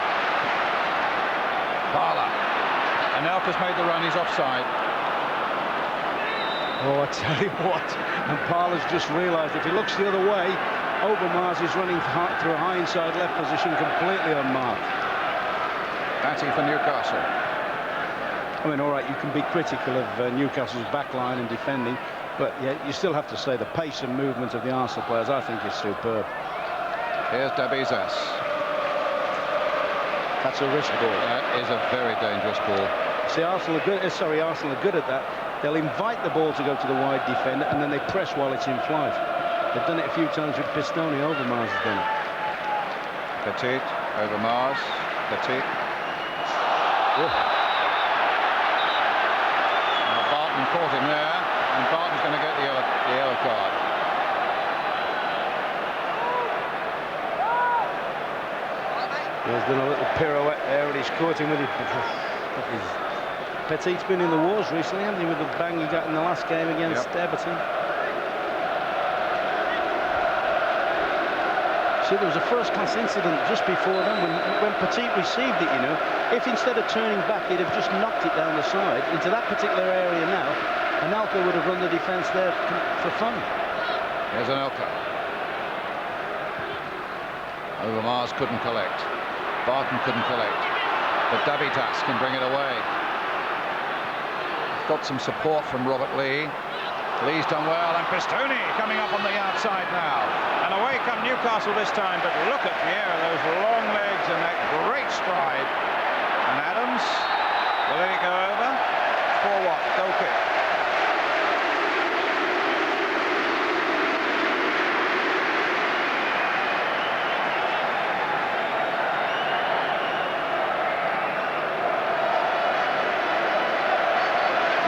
Parla. And Elka's made the run. He's offside. Oh, I tell you what, and Parla's just realised if he looks the other way, Overmars is running through a high inside left position completely unmarked. Batty for Newcastle. I mean, all right, you can be critical of Newcastle's backline and defending, but yeah, you still have to say the pace and movement of the Arsenal players, I think, is superb. Here's Dabizas. That's a risk ball. That is a very dangerous ball. See, Arsenal are good. Arsenal are good at that. They'll invite the ball to go to the wide defender, and then they press while it's in flight. They've done it a few times with Pistone. Overmars has done it. Petit over Mars. Petit. Oh. Now Barton caught him there, and Barton's going to get the yellow card. He's done a little pirouette there, and he's caught him with his... Petit's been in the wars recently, hasn't he, with the bang he got in the last game against Everton. See, there was a first-class incident just before then when Petit received it, you know. If instead of turning back, he'd have just knocked it down the side into that particular area now, Anelka would have run the defence there for fun. Here's Anelka. Overmars couldn't collect. Barton couldn't collect. But Davitas can bring it away. Got some support from Robert Lee. Lee's done well, and Pistone coming up on the outside now. And away come Newcastle this time, but look at Vieira, those long legs and that great stride. And Adams, will let it go over? For what? Goal kick.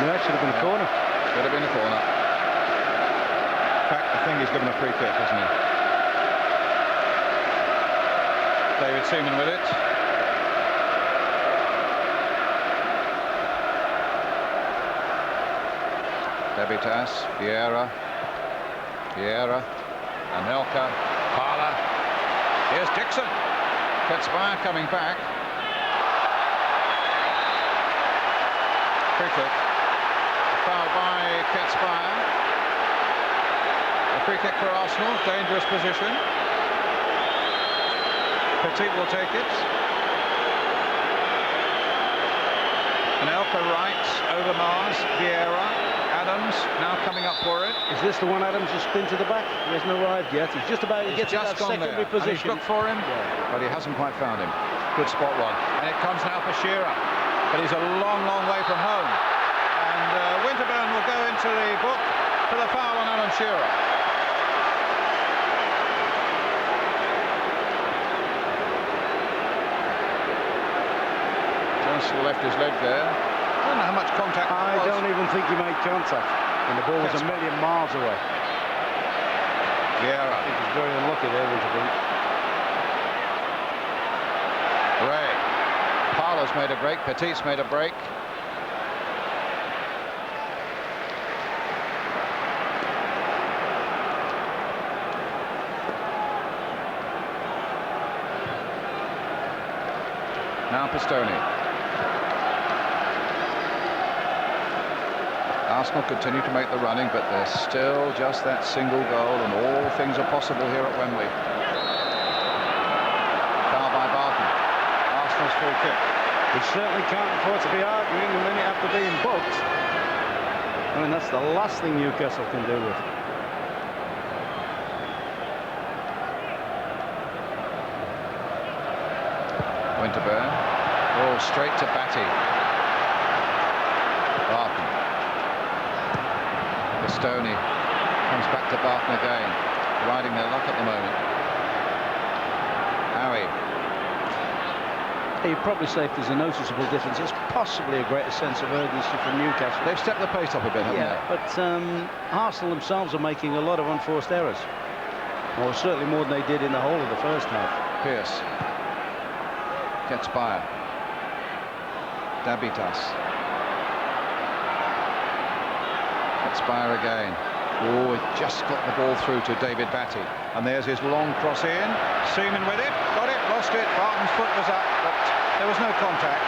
No, that should have been a corner. Should have been a corner. In fact, I think he's given a free kick, hasn't he? David Seaman with it. Davitas, Vieira, Anelka, Parla. Here's Dixon. Ketspire coming back. Free kick. Foul by Ketspire. A free kick for Arsenal. Dangerous position. Petit will take it. Anelka right, Overmars, Vieira, Adams now coming up for it. Is this the one Adams has spin to the back? He hasn't arrived yet. He's just about to get to that secondary position. He's looked for him, but he hasn't quite found him. Good spot one. And it comes now for Shearer. But he's a long, long way from home. And Winterburn will go into the book for the foul on Alan Shearer. Just left his leg there. I don't know how much contact I don't even think he made contact. And the ball was a million miles away. Vieira. I think he's very unlucky there, Winterburn. Ray. Parlo's made a break. Petit's made a break. Now Pistone. Arsenal continue to make the running, but there's still just that single goal, and all things are possible here at Wembley. Foul by Barton. Arsenal's free kick. We certainly can't afford to be arguing a minute after being booked. I mean, that's the last thing Newcastle can do with. Winterburn. Oh, straight to Batty. Barton. Pistone comes back to Barton again. Riding their luck at the moment. Howie. You'd probably say if there's a noticeable difference, it's possibly a greater sense of urgency from Newcastle. They've stepped the pace up a bit, haven't Yeah, they? but Arsenal themselves are making a lot of unforced errors. Or certainly more than they did in the whole of the first half. Pierce gets by. Dabitas. Gets by again. Oh, just got the ball through to David Batty. And there's his long cross in. Seaman with it. Got it, lost it. Barton's foot was up, but there was no contact.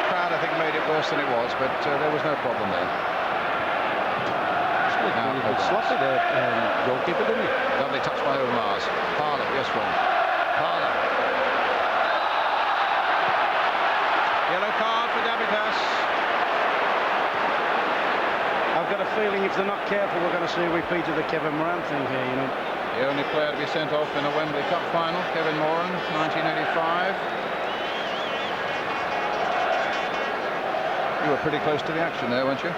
Crowd, I think, made it worse than it was, but there was no problem there. Now, a bit sloppy there, goalkeeper, didn't he? Lovely touch by Overmars. Parler, yes, Ron. Parler. Yellow card for Dabitas. I've got a feeling if they're not careful, we're going to see a repeat of the Kevin Moran thing here, you know. The only player to be sent off in a Wembley Cup final, Kevin Moran, 1985. You were pretty close to the action there, weren't you?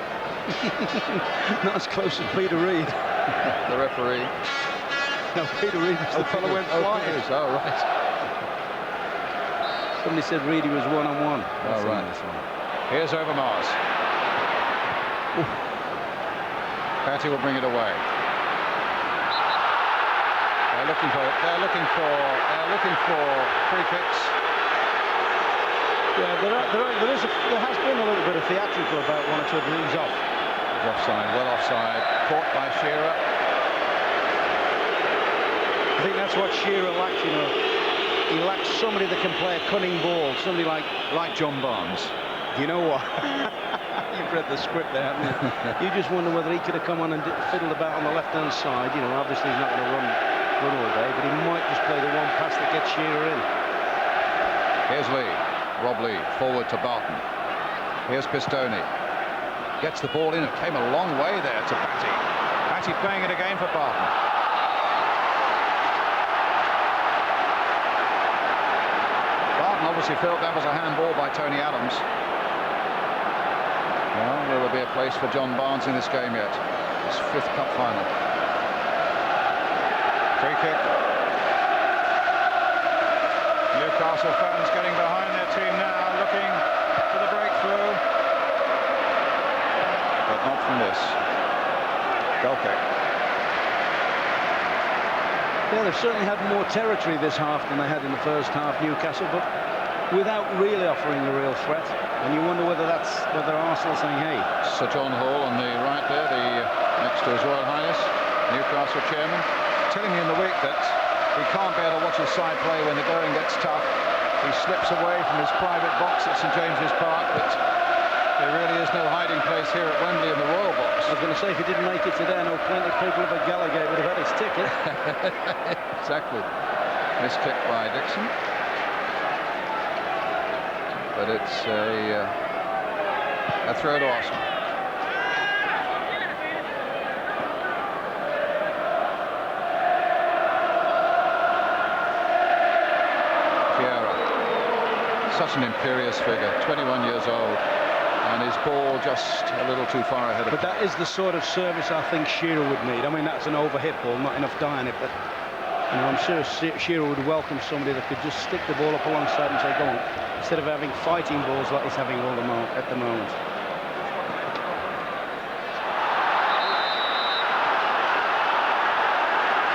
Not as close as Peter Reid. The referee. No, Peter Reid was the fellow went flying. Oh, right. Somebody said Reedy was one-on-one. Oh, right. Here's Overmars. Batty will bring it away. They're looking for free kicks. Yeah, there has been a little bit of theatrical about one or two of these off. He's offside, well offside. Caught by Shearer. I think that's what Shearer lacks, you know. He lacks somebody that can play a cunning ball, somebody like John Barnes. You know what? You've read the script there, haven't you? You just wonder whether he could have come on and fiddled about on the left-hand side. You know, obviously he's not going to run all day, but he might just play the one pass that gets Shearer in. Here's Lee. Rob Lee forward to Barton. Here's Pistone. Gets the ball in. It came a long way there to Batty. Batty playing it again for Barton. Barton obviously felt that was a handball by Tony Adams. Well, will there be a place for John Barnes in this game yet? His 5th cup final. Free kick. Newcastle fans getting behind their team now, looking for the breakthrough. But not from this. Goal kick. Yeah, they've certainly had more territory this half than they had in the first half, Newcastle, but without really offering a real threat. And you wonder whether Arsenal saying, hey. Sir John Hall on the right there, next to His Royal Highness, Newcastle chairman, telling me in the week that he can't bear to watch his side play when the going gets tough. He slips away from his private box at St James's Park, but there really is no hiding place here at Wembley in the Royal Box. I was going to say, if he didn't make it today, I know plenty of people at Gallagher would have had his ticket. Exactly. Missed kick by Dixon. But it's a throw to Arsenal. Such an imperious figure, 21 years old, and his ball just a little too far ahead of him. But that is the sort of service I think Shearer would need. I mean, that's an overhit ball, not enough dye in it, but you know, I'm sure Shearer would welcome somebody that could just stick the ball up alongside and say, go on, instead of having fighting balls like he's having at the moment.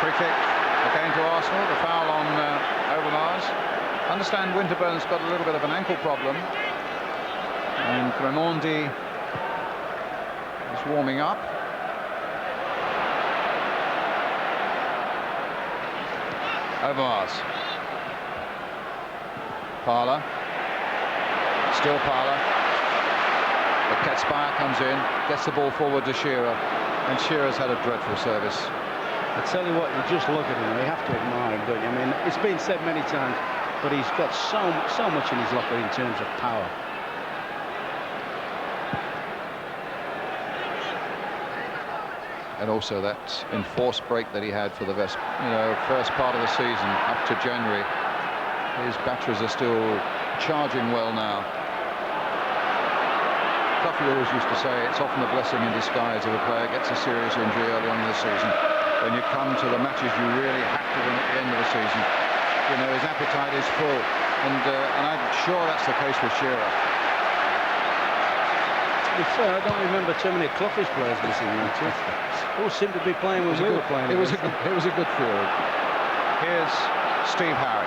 Free kick again to Arsenal, the foul on Overmars. Understand Winterburn's got a little bit of an ankle problem, and Gremondi is warming up. Overmars. Parler. Still Parler. But Ketspire comes in, gets the ball forward to Shearer, and Shearer's had a dreadful service. I tell you what, you just look at him, you have to admire him, don't you? I mean, it's been said many times, but he's got so much in his locker in terms of power. And also that enforced break that he had for the first part of the season up to January. His batteries are still charging well now. Duffy always used to say it's often a blessing in disguise if a player gets a serious injury early on in the season. When you come to the matches you really have to win at the end of the season, you know, his appetite is full. and I'm sure that's the case with Shearer. To be fair, I don't remember too many Clough's players missing matches. All seemed to be playing when we were playing. It was a good field. Here's Steve Howe.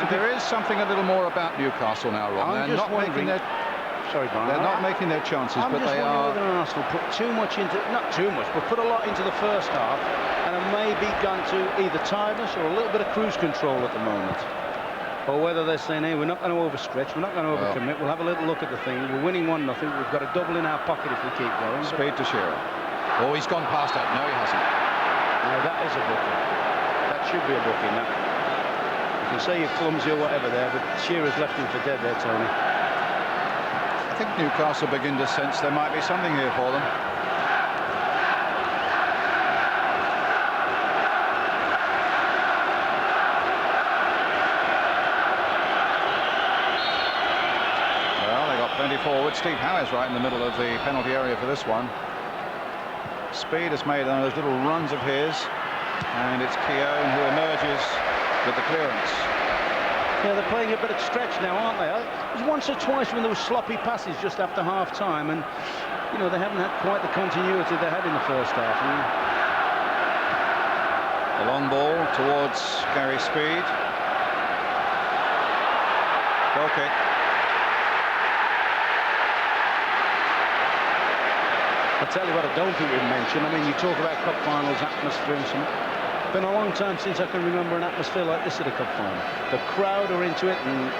And there is something a little more about Newcastle now, Rob. I'm just wondering. Sorry, Brian. They're not making their chances, but they are. Whether Arsenal put too much into, not too much, but put a lot into the first half, and have maybe gone to either tiredness or a little bit of cruise control at the moment. Or whether they're saying, hey, we're not going to overstretch, we're not going to overcommit, we'll have a little look at the thing, we're winning 1-0, we've got a double in our pocket if we keep going. Speed to Shearer. Oh, he's gone past that. No, he hasn't. No, that is a booking. That should be a booking, that. You can say you're clumsy or whatever there, but Shearer's left him for dead there, Tony. I think Newcastle begin to sense there might be something here for them. Plenty forward. Steve Howe is right in the middle of the penalty area for this one. Speed has made those little runs of his, and it's Keown who emerges with the clearance. Yeah, they're playing a bit of stretch now, aren't they? It was once or twice when there were sloppy passes just after half-time, and you know they haven't had quite the continuity they had in the first half. The long ball towards Gary Speed. Goal kick. I'll tell you what I don't think we've mentioned. I mean, you talk about cup finals, atmosphere and something. It's been a long time since I can remember an atmosphere like this at a cup final. The crowd are into it, and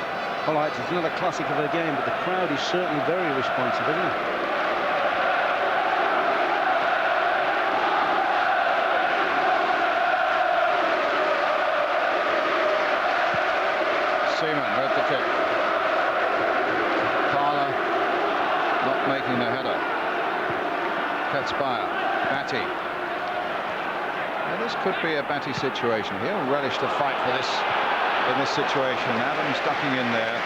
all right, it's not a classic of a game, but the crowd is certainly very responsive, isn't it? Seaman with the kick. Parler not making the header. Katzbauer, Batty. Now this could be a Batty situation. He'll relish the fight for this in this situation. Adams ducking in there.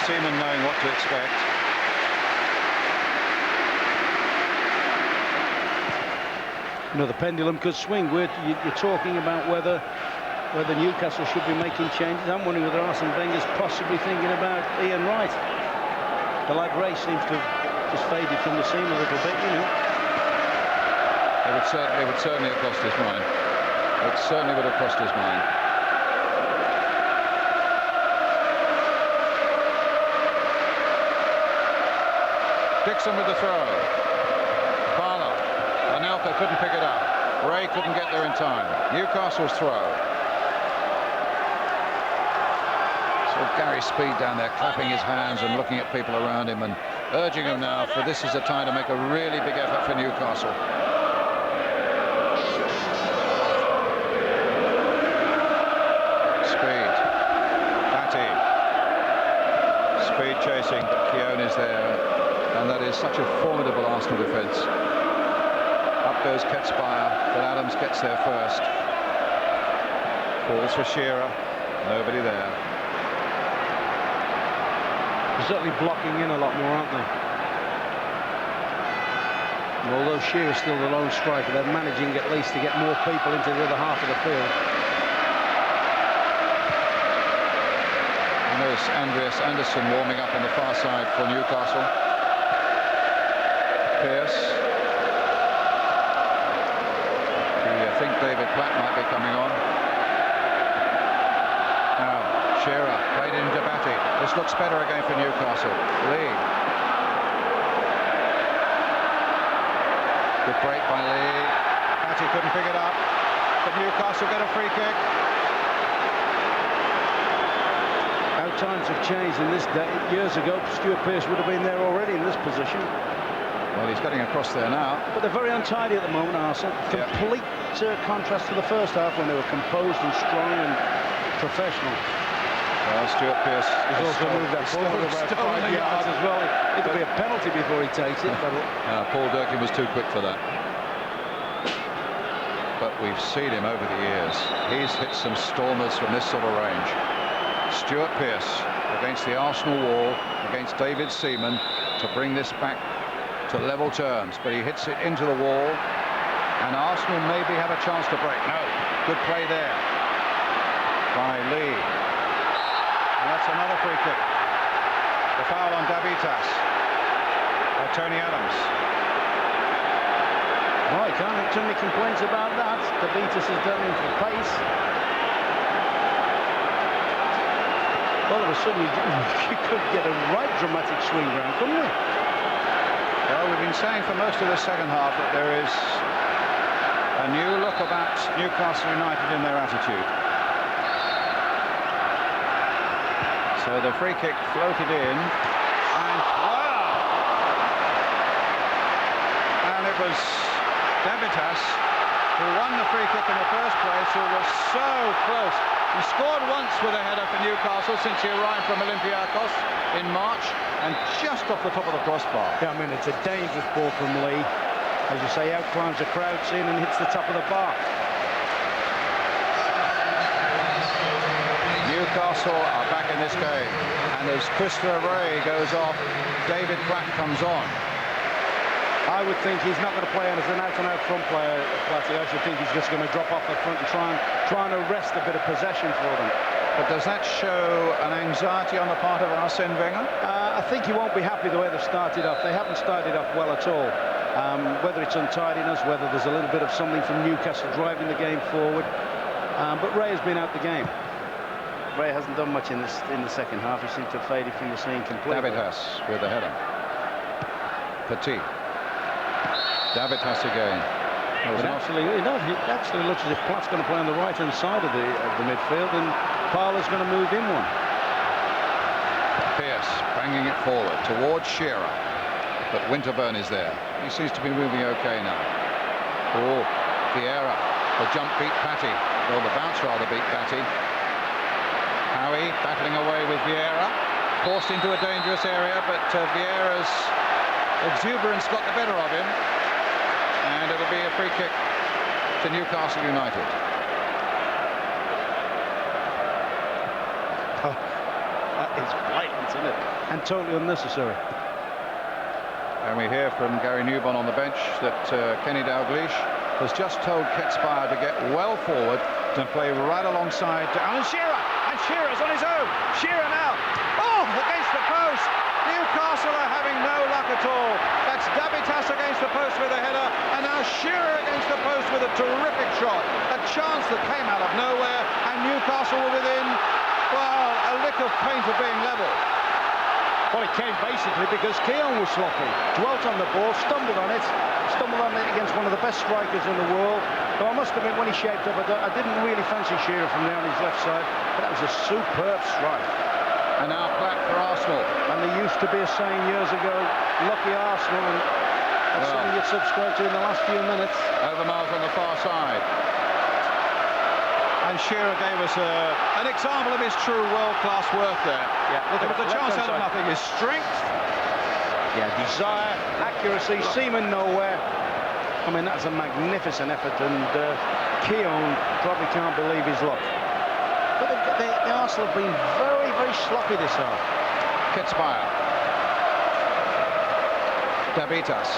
Seaman knowing what to expect. You know, the pendulum could swing. You're talking about whether Newcastle should be making changes. I'm wondering whether Arsene Wenger's possibly thinking about Ian Wright. The lad Ray seems to have just faded from the scene a little bit, you know. It would certainly have crossed his mind. It certainly would have crossed his mind. Dixon with the throw. Parler. Anelka couldn't pick it up. Ray couldn't get there in time. Newcastle's throw. So Gary Speed down there clapping his hands and looking at people around him and urging them now, for this is the time to make a really big effort for Newcastle. Chasing, Keown is there, and that is such a formidable Arsenal defence. Up goes Katzbauer, but Adams gets there first. Falls for Shearer, nobody there. They're certainly blocking in a lot more, aren't they? And although Shearer's still the lone striker, they're managing at least to get more people into the other half of the field. There's Andreas Andersson warming up on the far side for Newcastle. Pearce. I think David Platt might be coming on. Now, Shearer played into Batty. This looks better again for Newcastle. Lee. Good break by Lee. Batty couldn't pick it up, but Newcastle get a free kick. Times have changed in this day. Years ago, Stuart Pearce would have been there already in this position. Well, he's getting across there now. But they're very untidy at the moment, Arsenal. Complete contrast to the first half when they were composed and strong and professional. Well, Stuart Pearce has also moved that forward about 5 yards as well. It'll be a penalty before he takes it. But Paul Durkin was too quick for that. But we've seen him over the years. He's hit some stormers from this sort of range. Stuart Pearce against the Arsenal wall, against David Seaman, to bring this back to level terms, but he hits it into the wall, and Arsenal maybe have a chance to break. No, good play there by Lee. And that's another free kick. The foul on Davitas by Tony Adams. Well, you can't make too many complaints about that. Davitas has done him for pace. All of a sudden, you could get a right dramatic swing round, couldn't you? Well, we've been saying for most of the second half that there is a new look about Newcastle United in their attitude. So the free kick floated in, and wow! And it was Davitas who won the free kick in the first place, who was so close. He scored once with a header for Newcastle since he arrived from Olympiacos in March, and just off the top of the crossbar. Yeah, I mean, it's a dangerous ball from Lee. As you say, out climbs the Crouch in and hits the top of the bar. Newcastle are back in this game, and as Christopher Ray goes off, David Pratt comes on. I would think he's not going to play as an out-and-out front player, Platty. I should think he's just going to drop off the front and try and arrest a bit of possession for them. But does that show an anxiety on the part of Arsene Wenger? I think he won't be happy the way they've started off. They haven't started off well at all. Whether it's untidiness, whether there's a little bit of something from Newcastle driving the game forward. But Ray has been out the game. Ray hasn't done much in the second half. He seemed to have faded from the scene completely. Davitas with the header. Petit. Davitas again. It actually looks as if Platt's going to play on the right-hand side of the midfield, and Parler's going to move in one. Pearce banging it forward towards Shearer, but Winterburn is there. He seems to be moving okay now. Oh, Vieira. The jump beat Patty. Well, the bounce rather beat Patty. Howie battling away with Vieira. Forced into a dangerous area, but Vieira's exuberance got the better of him. And it'll be a free kick to Newcastle United. Oh, that is blatant, isn't it? And totally unnecessary. And we hear from Gary Newbon on the bench that Kenny Dalglish has just told Ketspire to get well forward to play right alongside Alan Shearer. And Shearer's on his own. Shearer now. Oh, against the post. Newcastle are having no luck at all. That's Davitas against the post with a header, and now Shearer against the post with a terrific shot. A chance that came out of nowhere, and Newcastle were within, well, a lick of paint of being level. Well, it came basically because Keown was sloppy. Dwelt on the ball, stumbled on it against one of the best strikers in the world. Though I must admit, when he shaped up, I didn't really fancy Shearer from there on his left side, but that was a superb strike. And now Platt for Arsenal. And there used to be a saying years ago, lucky Arsenal, and that's something you'd subscribe to in the last few minutes. Overmars on the far side. And Shearer gave us an example of his true world-class work there. Yeah, look it at was a chance out of nothing. His strength. Yeah, desire, accuracy, seaming nowhere. I mean, that's a magnificent effort, and Keown probably can't believe his luck. But the Arsenal have been very, very sloppy this half. Ketspire. Davitas.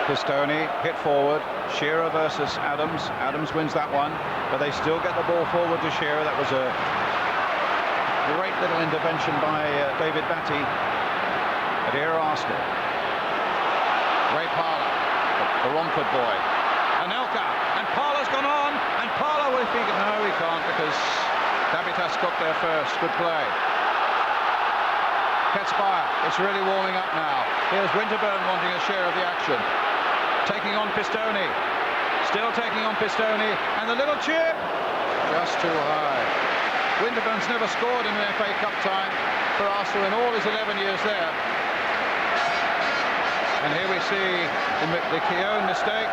Pistone hit forward. Shearer versus Adams. Adams wins that one, but they still get the ball forward to Shearer. That was a great little intervention by David Batty. But here Arsenal. Ray Parler, the Romford boy. Anelka, and Parler's gone on, and Parler will be... No, he can't, because Davitas got there first. Good play. Ketspire, it's really warming up now. Here's Winterburn wanting a share of the action. Taking on Pistone. Still taking on Pistone, and the little chip! Just too high. Winterburn's never scored in an FA Cup time for Arsenal in all his 11 years there. And here we see the Keown mistake.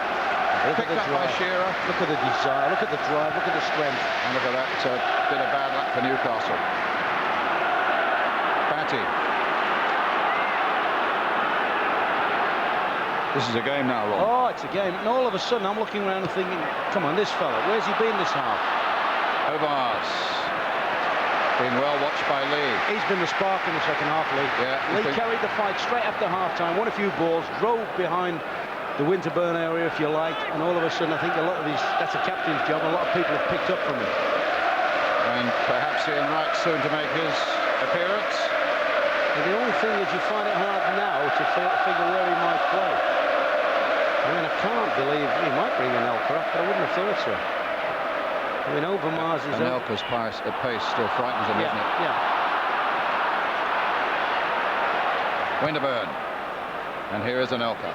Picked up by Shearer. Look at the desire, look at the drive, look at the strength. And look at that bit of bad luck for Newcastle. Batty. This is a game now, Ron. Oh, it's a game. And all of a sudden, I'm looking around and thinking, come on, this fella, where's he been this half? Overmars. Being well watched by Lee. He's been the spark in the second half, Lee. Yeah, Lee carried the fight straight after half-time, won a few balls, drove behind the Winterburn area, if you like, and all of a sudden I think a lot of these, that's a captain's job, a lot of people have picked up from him. And perhaps Ian Wright soon to make his appearance. And the only thing is you find it hard now to figure where he might play. I mean, I can't believe he might bring an Elka up, but I wouldn't have thought so. I mean, Overmars is... And Elka's pace still frightens him, isn't it? Yeah. Winterburn. And here is Anelka.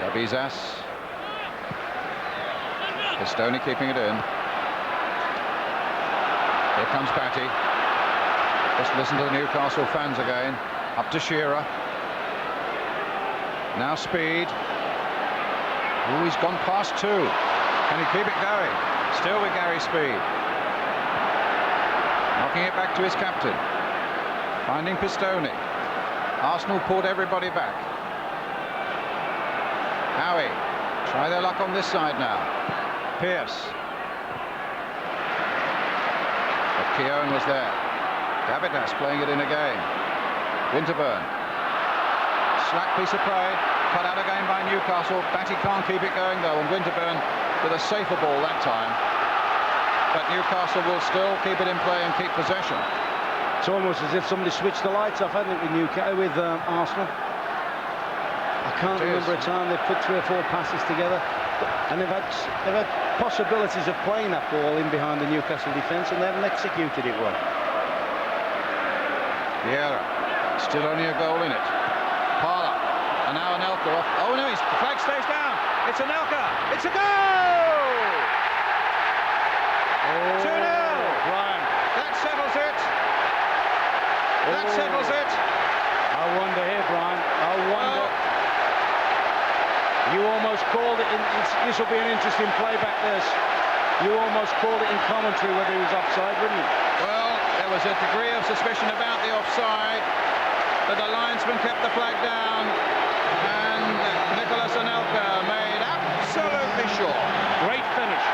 Gabizas. Pistone keeping it in. Here comes Patty. Just listen to the Newcastle fans again. Up to Shearer. Now Speed. Oh, he's gone past 2. Can he keep it going? Still with Gary Speed. Knocking it back to his captain. Finding Pistone. Arsenal pulled everybody back. Howie. Try their luck on this side now. Pearce. But Keown was there. Gabbitas playing it in again. Winterburn. Slack piece of play. Cut out again by Newcastle. Batty can't keep it going though, and Winterburn with a safer ball that time. But Newcastle will still keep it in play and keep possession. It's almost as if somebody switched the lights off, hasn't it, with Arsenal? I can't remember a time they've put 3 or 4 passes together, and they've had possibilities of playing that ball in behind the Newcastle defence, and they haven't executed it well. Vieira, still only a goal in it. Parla, and now Anelka off. Oh no, his flag stays down. It's Anelka. It's a goal! 2-0. Brian. That settles it. That settles it. I wonder here, Brian. I wonder. You almost called it. This will be an interesting playback. This. You almost called it in commentary whether he was offside, wouldn't you? Well, there was a degree of suspicion about the offside, but the linesman kept the flag down, and Nicholas Anelka made absolutely sure. Great finish.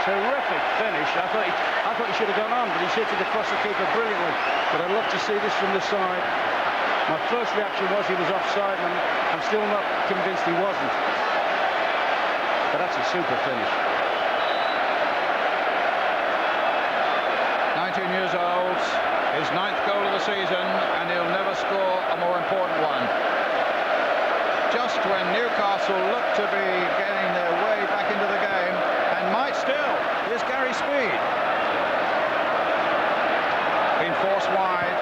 Terrific finish. I thought he should have gone on, but he hit it across the keeper brilliantly. But I'd love to see this from the side. My first reaction was he was offside, and I'm still not convinced he wasn't. But that's a super finish. 19 years old, his 9th goal of the season, and he'll never score a more important one. Just when Newcastle looked to be getting their way back into the game, and might still, here's Gary Speed. Been forced wide.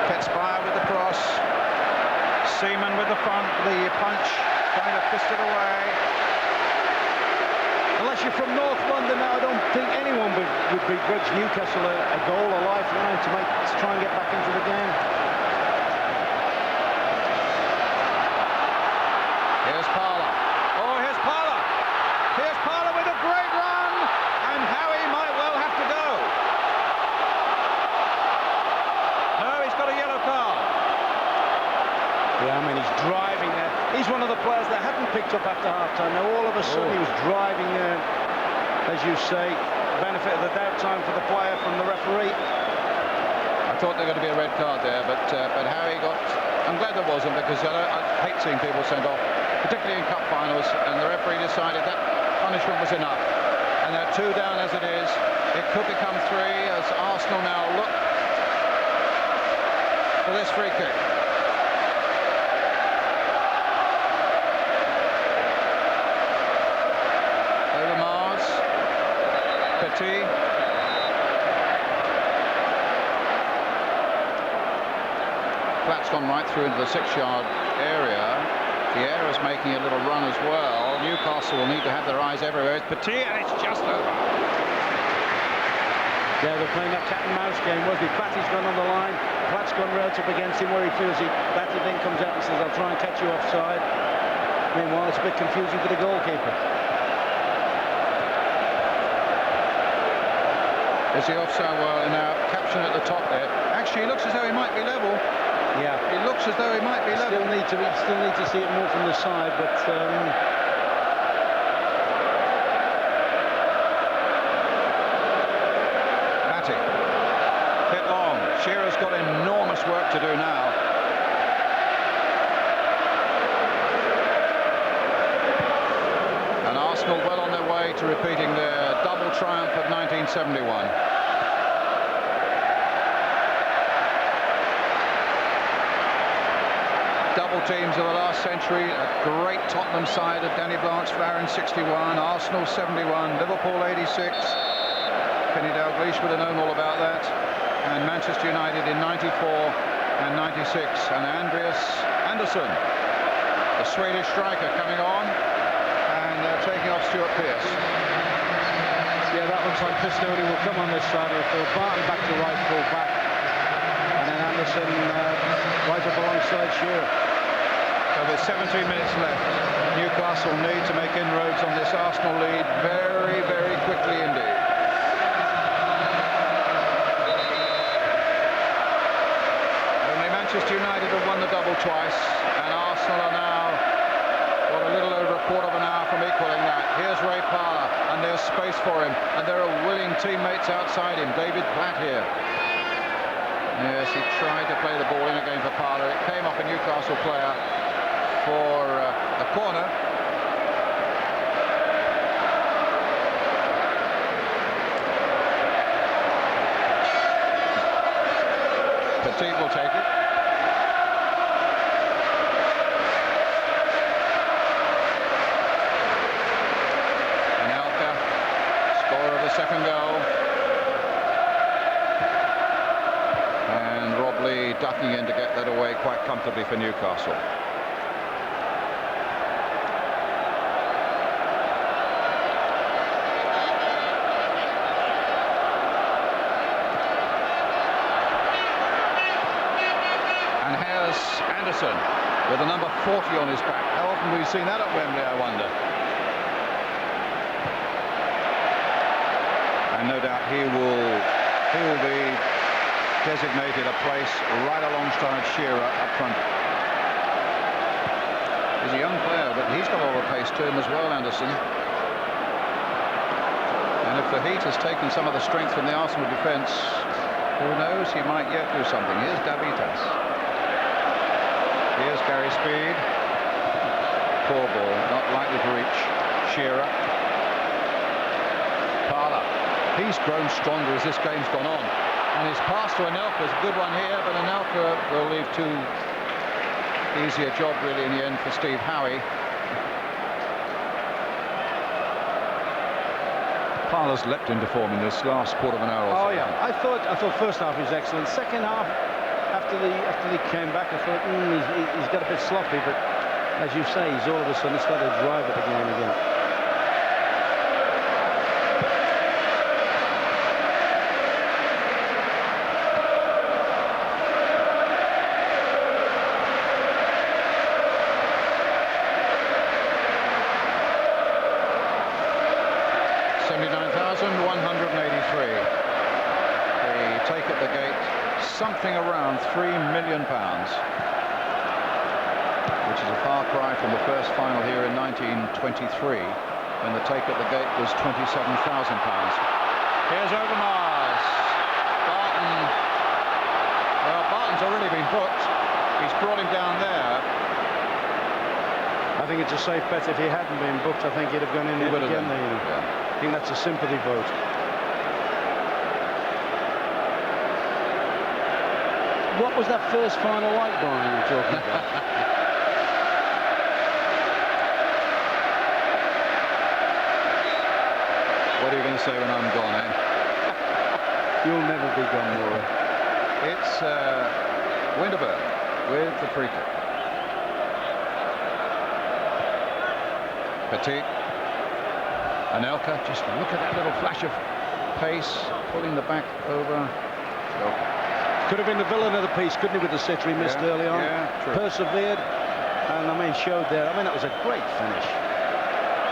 Ketspire with the cross. Seaman with the punch, trying to fist it away. Unless you're from North London, I don't think anyone would begrudge Newcastle a goal, a lifeline to try and get back into the game. Here's Parla. Oh, here's Parla. Here's Parla with a great run, and Howie might well have to go. No, he's got a yellow card. Yeah, I mean, he's driving there. He's one of the players that hadn't picked up after half-time. Now, all of a sudden, he was driving, as you say, benefit of the doubt time for the player from the referee. I thought there was going to be a red card there, but Howie got... I'm glad there wasn't, because I hate seeing people sent off, particularly in cup finals, and the referee decided that punishment was enough. And they're 2 down as it is. It could become 3 as Arsenal now look for this free kick. Petit. Platt's gone right through into the 6-yard area. Vieira's making a little run as well. Newcastle will need to have their eyes everywhere. It's Petit, and it's just over. Yeah, they're playing that cat and mouse game, wasn't it? Patty's gone on the line. Platt's gone right up against him where he feels he. Patty then comes out and says, "I'll try and catch you offside." Meanwhile, it's a bit confusing for the goalkeeper. Is he offside? Well, in our caption at the top there, actually, he looks as though he might be level. Yeah, he looks as though he might be level. Still need to see it more from the side, but. Matty, hit long. Shearer's got enormous work to do now. to repeating their double triumph of 1971. Double teams of the last century, a great Tottenham side of Danny Blanch's flower in 61, Arsenal 71, Liverpool 86. Kenny Dalglish would have known all about that. And Manchester United in 94 and 96. And Andreas Andersson, the Swedish striker, coming on and taking off Stuart Pearce. Yeah, that looks like Pistone will come on this side of the field. Barton back to right, full back. And then Anderson right up alongside Shearer. So with 17 minutes left, Newcastle need to make inroads on this Arsenal lead very, very quickly indeed. Only Manchester United have won the double twice, and Arsenal are now a little over a quarter of an hour from equaling that. Here's Ray Parlour, and there's space for him, and there are willing teammates outside him. David Platt here. Yes, he tried to play the ball in again for Parlour. It came off a Newcastle player for a corner. Petit will take it. Anelka, scorer of the second goal. And Rob Lee ducking in to get that away quite comfortably for Newcastle. Anderson with the number 40 on his back. How often have we seen that at Wembley, I wonder? And no doubt he will be designated a place right alongside Shearer up front. He's a young player, but he's got all the pace to him as well, Anderson. And if the heat has taken some of the strength from the Arsenal defence, who knows, he might yet do something. Here's Davitas. Here's Gary Speed. Poor ball, not likely to reach Shearer. Parlour. He's grown stronger as this game's gone on. And his pass to Anelka is a good one here, but Anelka will leave too easy a job really in the end for Steve Howie. Parlour's leapt into form in this last quarter of an hour or so. Oh yeah, I thought first half was excellent. Second half, after they came back, I thought he's got a bit sloppy, but as you say, he's all of a sudden started to drive at the game again. Something around £3 million, which is a far cry from the first final here in 1923, when the take at the gate was £27,000. Here's Overmars. Barton. Well, Barton's already been booked. He's brought him down there. I think it's a safe bet. If he hadn't been booked, I think he'd have gone in again. I think that's a sympathy vote. What was that first final like, Brian, you were talking about? What are you going to say when I'm gone, eh? You'll never be gone, Laura. It's Winterburn with the free kick. Petit. Anelka, just look at that little flash of pace, pulling the back over. Okay. Could have been the villain of the piece, couldn't he, with the sitter he missed early on? Yeah, true. Persevered, and I mean, showed there. I mean, that was a great finish.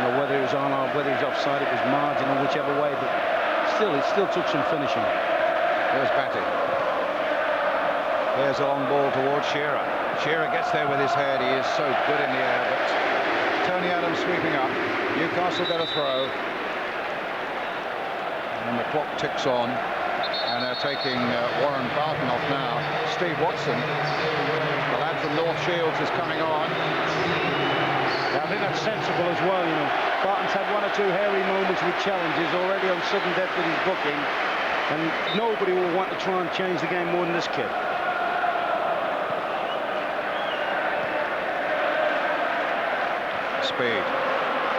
You know, whether it was on or whether it was offside, it was marginal, whichever way, but still, it still took some finishing. There's Batty. There's a long ball towards Shearer. Shearer gets there with his head. He is so good in the air, but Tony Adams sweeping up. Newcastle get a throw. And the clock ticks on. And they're taking Warren Barton off now. Steve Watson, the lad from North Shields, is coming on. Yeah, I think that's sensible as well, you know. Barton's had one or two hairy moments with challenges already on sudden death with his booking, and nobody will want to try and change the game more than this kid. Speed.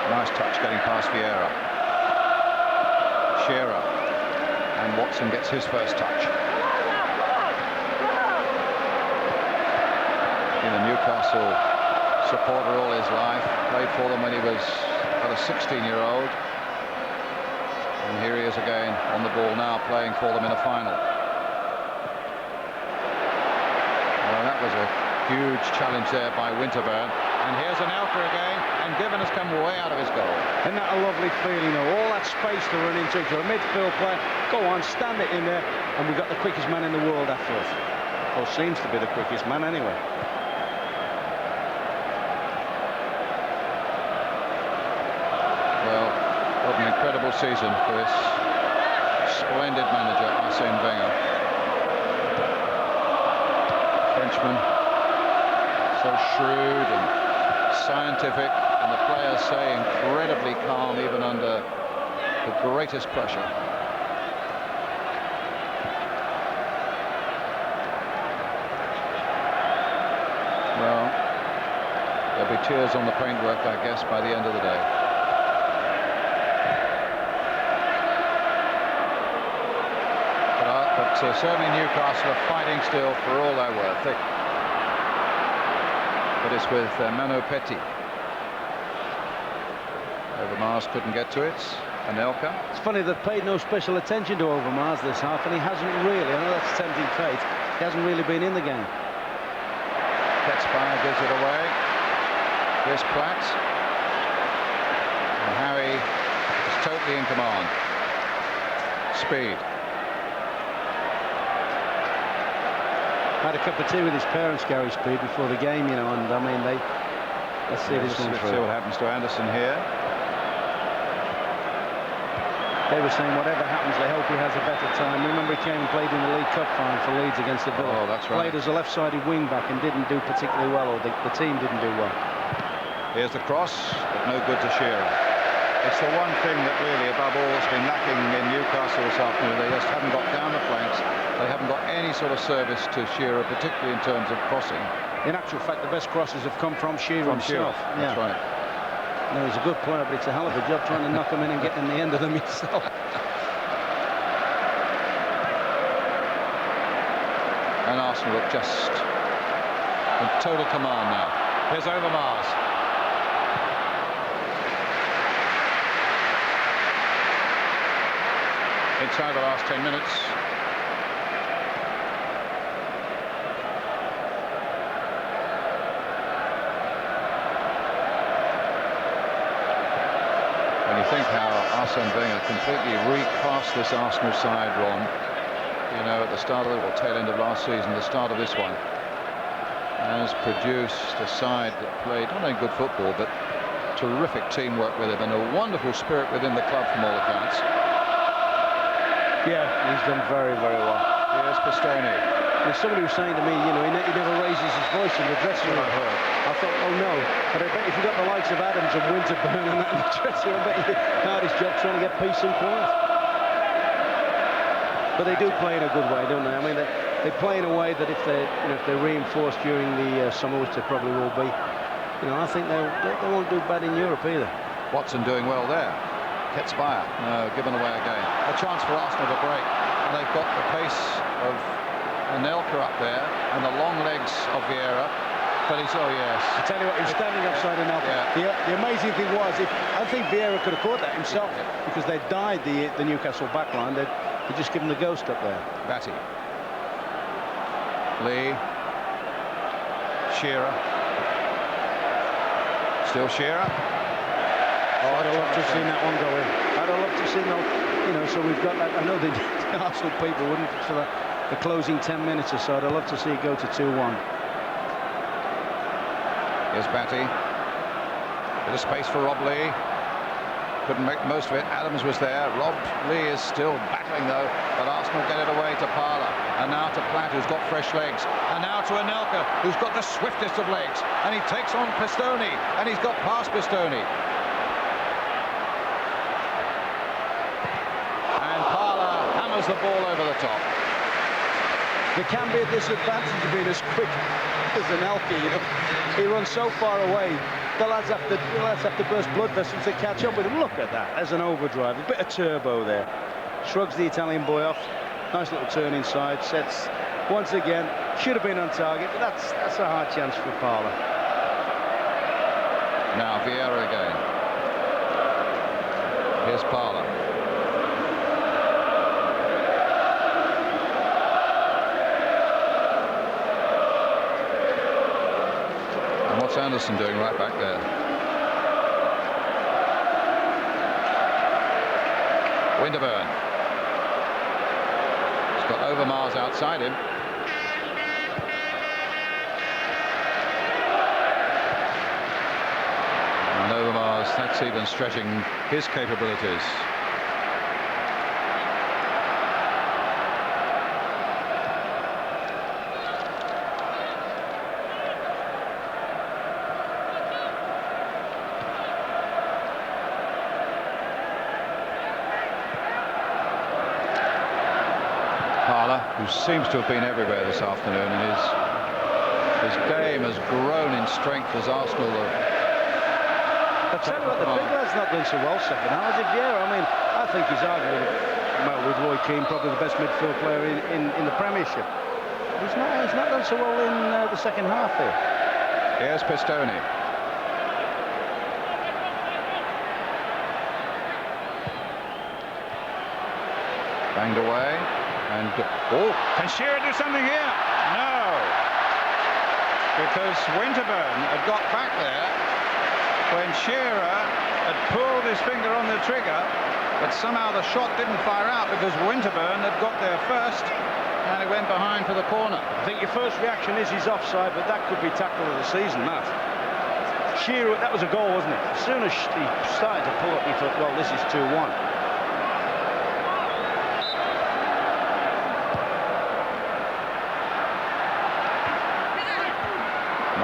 Nice touch getting past Vieira. Shearer. And Watson gets his first touch. In a Newcastle supporter all his life, played for them when he was but a 16-year-old, and here he is again on the ball now, playing for them in a final. Well, that was a huge challenge there by Winterburn, and here's Anelka again, and Given has come way out of his goal. Isn't that a lovely feeling, though? All that space to run into. If you're a midfield player, go on, stand it in there, and we've got the quickest man in the world after us. Or seems to be the quickest man anyway. What an incredible season for this splendid manager, Arsene Wenger. Frenchman, so shrewd and scientific, and the players say incredibly calm even under the greatest pressure. Well, there'll be tears on the paintwork, I guess, by the end of the day. But certainly Newcastle are fighting still for all they're worth. But it's with Manu Petit. Overmars couldn't get to it. Anelka. It's funny, they've paid no special attention to Overmars this half, and he hasn't really. I know that's tempting fate. He hasn't really been in the game. Ketspire gives it away. Here's Platt. And Harry is totally in command. Speed. Had a cup of tea with his parents, Gary Speed, before the game, you know, and I mean, let's see this one through. See what happens to Anderson here. They were saying whatever happens, they hope he has a better time. Remember, he came and played in the League Cup final for Leeds against the Villa. Oh, that's right. Played as a left-sided wing-back and didn't do particularly well, or the team didn't do well. Here's the cross, but no good to Shearer. It's the one thing that really, above all, has been lacking in Newcastle this afternoon. They just haven't got down the flanks. They haven't got any sort of service to Shearer, particularly in terms of crossing. In actual fact, the best crosses have come from Shearer himself. That's right. No, he's a good player, but it's a hell of a job trying to knock him in and getting the end of them yourself. And Arsenal look just in total command now. Here's Overmars. Inside the last 10 minutes. When you think how Arsene Wenger completely recast this Arsenal side, Ron, you know, at the start of the tail end of last season, the start of this one, has produced a side that played not only good football, but terrific teamwork with him and a wonderful spirit within the club from all accounts. Yeah, he's done very, very well. Here's Pistone. There's somebody was saying to me, you know, he never raises his voice in the dressing room. I thought, oh no, but I bet if you've got the likes of Adams and Winterburn and that in the dressing room, I bet you the hardest job trying to get peace and quiet. But they do play in a good way, don't they? I mean, they play in a way that if they're reinforced during the summer, which they probably will be, you know, I think they won't do bad in Europe either. Watson doing well there. Ketspire, no, given away again. A chance for Arsenal to break. And they've got the pace of Anelka up there and the long legs of Vieira. But he's, oh yes. I tell you what, he was standing upside Anelka. Yeah. The amazing thing was, I think Vieira could have caught that himself, because they died the Newcastle backline. They just given the ghost up there. Batty. Lee. Shearer. Still Shearer. Oh, I'd have loved to have seen that one go in. I'd have loved to have seen that, you know, so we've got that. I know the Arsenal people wouldn't for the closing 10 minutes or so. I'd have loved to see it go to 2-1. Here's Batty. Bit of space for Rob Lee. Couldn't make most of it. Adams was there. Rob Lee is still battling though, but Arsenal get it away to Parler. And now to Platt, who's got fresh legs. And now to Anelka, who's got the swiftest of legs. And he takes on Pistone, and he's got past Pistone. And Parler hammers the ball over the top. There can be a disadvantage of being as quick as Anelka, you know. He runs so far away. The lads have to burst blood vessels to catch up with him. Look at that. There's an overdrive, a bit of turbo there. Shrugs the Italian boy off. Nice little turn inside. Sets once again. Should have been on target, but that's a hard chance for Parler. Now Vieira again. Here's Parler. And what's Anderson doing right back there? Winterburn. He's got Overmars outside him. And Overmars, that's even stretching his capabilities. Who seems to have been everywhere this afternoon, and his game has grown in strength as Arsenal have. I'll tell you what, the big lad's not done so well second half. Vieira, I mean, I think he's arguably, with Roy Keane, probably the best midfield player in the Premiership. He's not done so well in the second half there. Here's Pistone. Banged away. And can Shearer do something here? No, because Winterburn had got back there when Shearer had pulled his finger on the trigger, but somehow the shot didn't fire out because Winterburn had got there first and it went behind for the corner. I think your first reaction is he's offside, but that could be tackle of the season. That Shearer, that was a goal, wasn't it? As soon as he started to pull up, he thought, well, this is 2-1.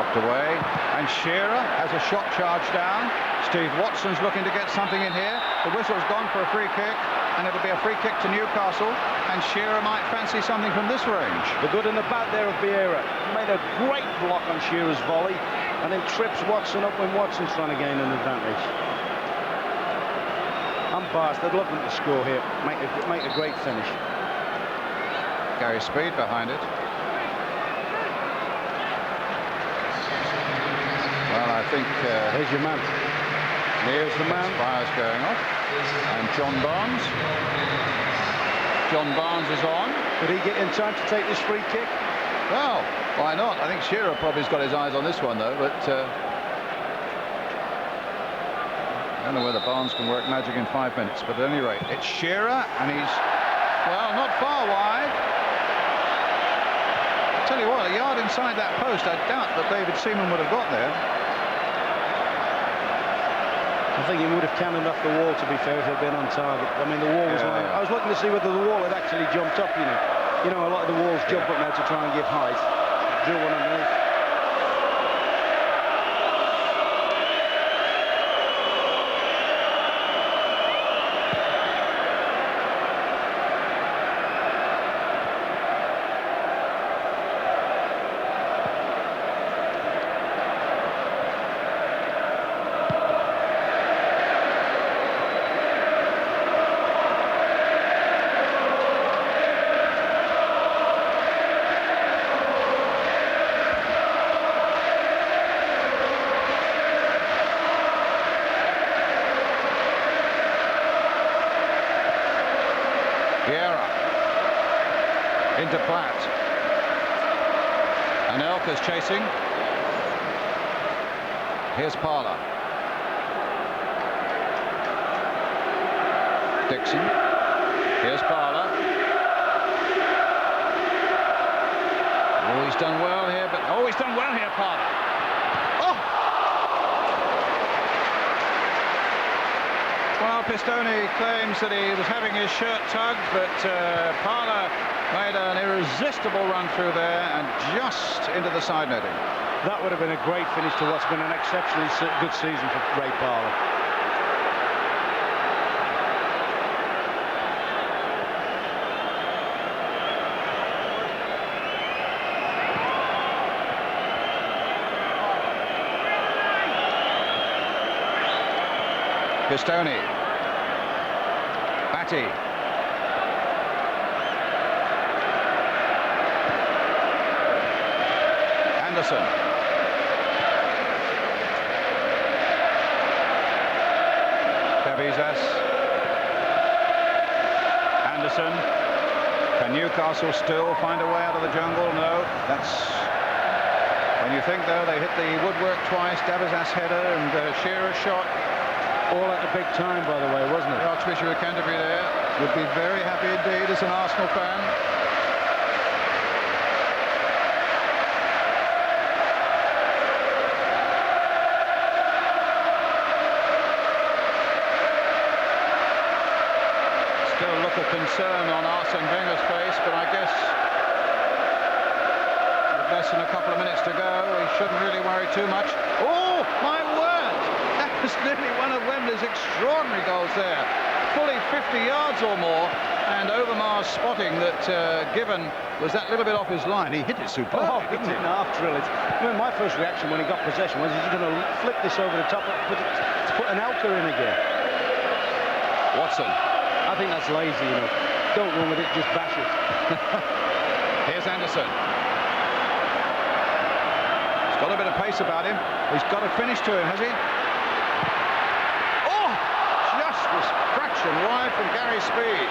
Away, and Shearer has a shot charge down. Steve Watson's looking to get something in here. The whistle's gone for a free kick, and it'll be a free kick to Newcastle, and Shearer might fancy something from this range. The good and the bad there of Vieira. Made a great block on Shearer's volley, and then trips Watson up when Watson's trying to gain an advantage. Umpires, they'd love them to score here. Make a great finish. Gary Speed behind it. Well, I think there's your man. There's the man. Fire's going off. And John Barnes. John Barnes is on. Could he get in time to take this free kick? Well, why not? I think Shearer probably's got his eyes on this one, though. But I don't know whether Barnes can work magic in 5 minutes. But at any rate, it's Shearer, and he's, well, not far wide. I'll tell you what, a yard inside that post, I doubt that David Seaman would have got there. I think he would have cannoned off the wall, to be fair, if it had been on target. I mean, the wall was lying. I was looking to see whether the wall had actually jumped up, you know. You know, a lot of the walls jump up now to try and give height. Drill one underneath. Into Platt. Anelka's chasing. Here's Parler. Dixon. Here's Parler. Oh, he's done well here, but he's done well here, Parler. Oh! Well, Pistone claims that he was having his shirt tugged, but Parler Made an irresistible run through there and just into the side netting. That would have been a great finish to what's been an exceptionally good season for Ray Parlour. Pistone. Batty. Anderson. Davizas. Anderson. Can Newcastle still find a way out of the jungle? No. That's when you think, though, they hit the woodwork twice. Davizas header and Shearer's shot. All at the big time, by the way, wasn't it? The Archbishop of Canterbury there would be very happy indeed as an Arsenal fan. Still look of concern on Arsene Wenger's face, but I guess with less than a couple of minutes to go, he shouldn't really worry too much. Oh, my word! That was nearly one of Wembley's extraordinary goals there. Fully 50 yards or more, and Overmars spotting that Given was that little bit off his line. He hit it superbly. Oh, he didn't half drill it. I mean, my first reaction when he got possession was, is he going to flip this over the top to put an Elka in again? Watson. I think that's lazy, you know. Don't run with it, just bash it. Here's Anderson. He's got a bit of pace about him. He's got a finish to him, has he? Oh! Just was fraction wide from Gary Speed.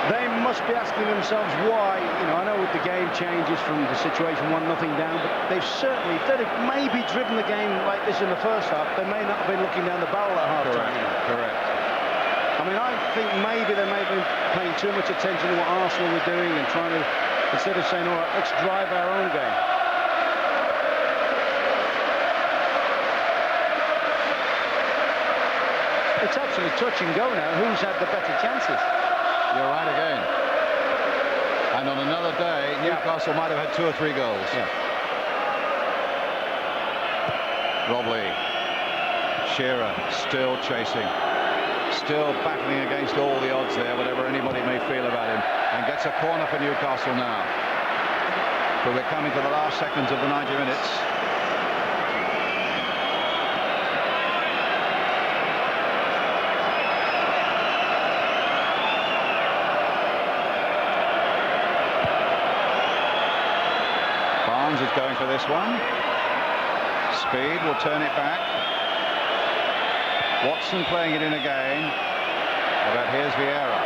They must be asking themselves why. You know, I know the game changes from the situation 1-0 down, but they've certainly, if they'd maybe driven the game like this in the first half, they may not have been looking down the barrel at half time. Correct. I mean, I think maybe they may have been paying too much attention to what Arsenal were doing and trying to, instead of saying, all right, let's drive our own game. It's actually touch and go now. Who's had the better chances? You're right again. And on another day, Newcastle might have had 2 or 3 goals. Yeah. Rob Lee. Shearer still chasing. Still battling against all the odds there, whatever anybody may feel about him. And gets a corner for Newcastle now. But we're coming to the last seconds of the 90 minutes. Is going for this one. Speed will turn it back. Watson playing it in again. But here's Vieira.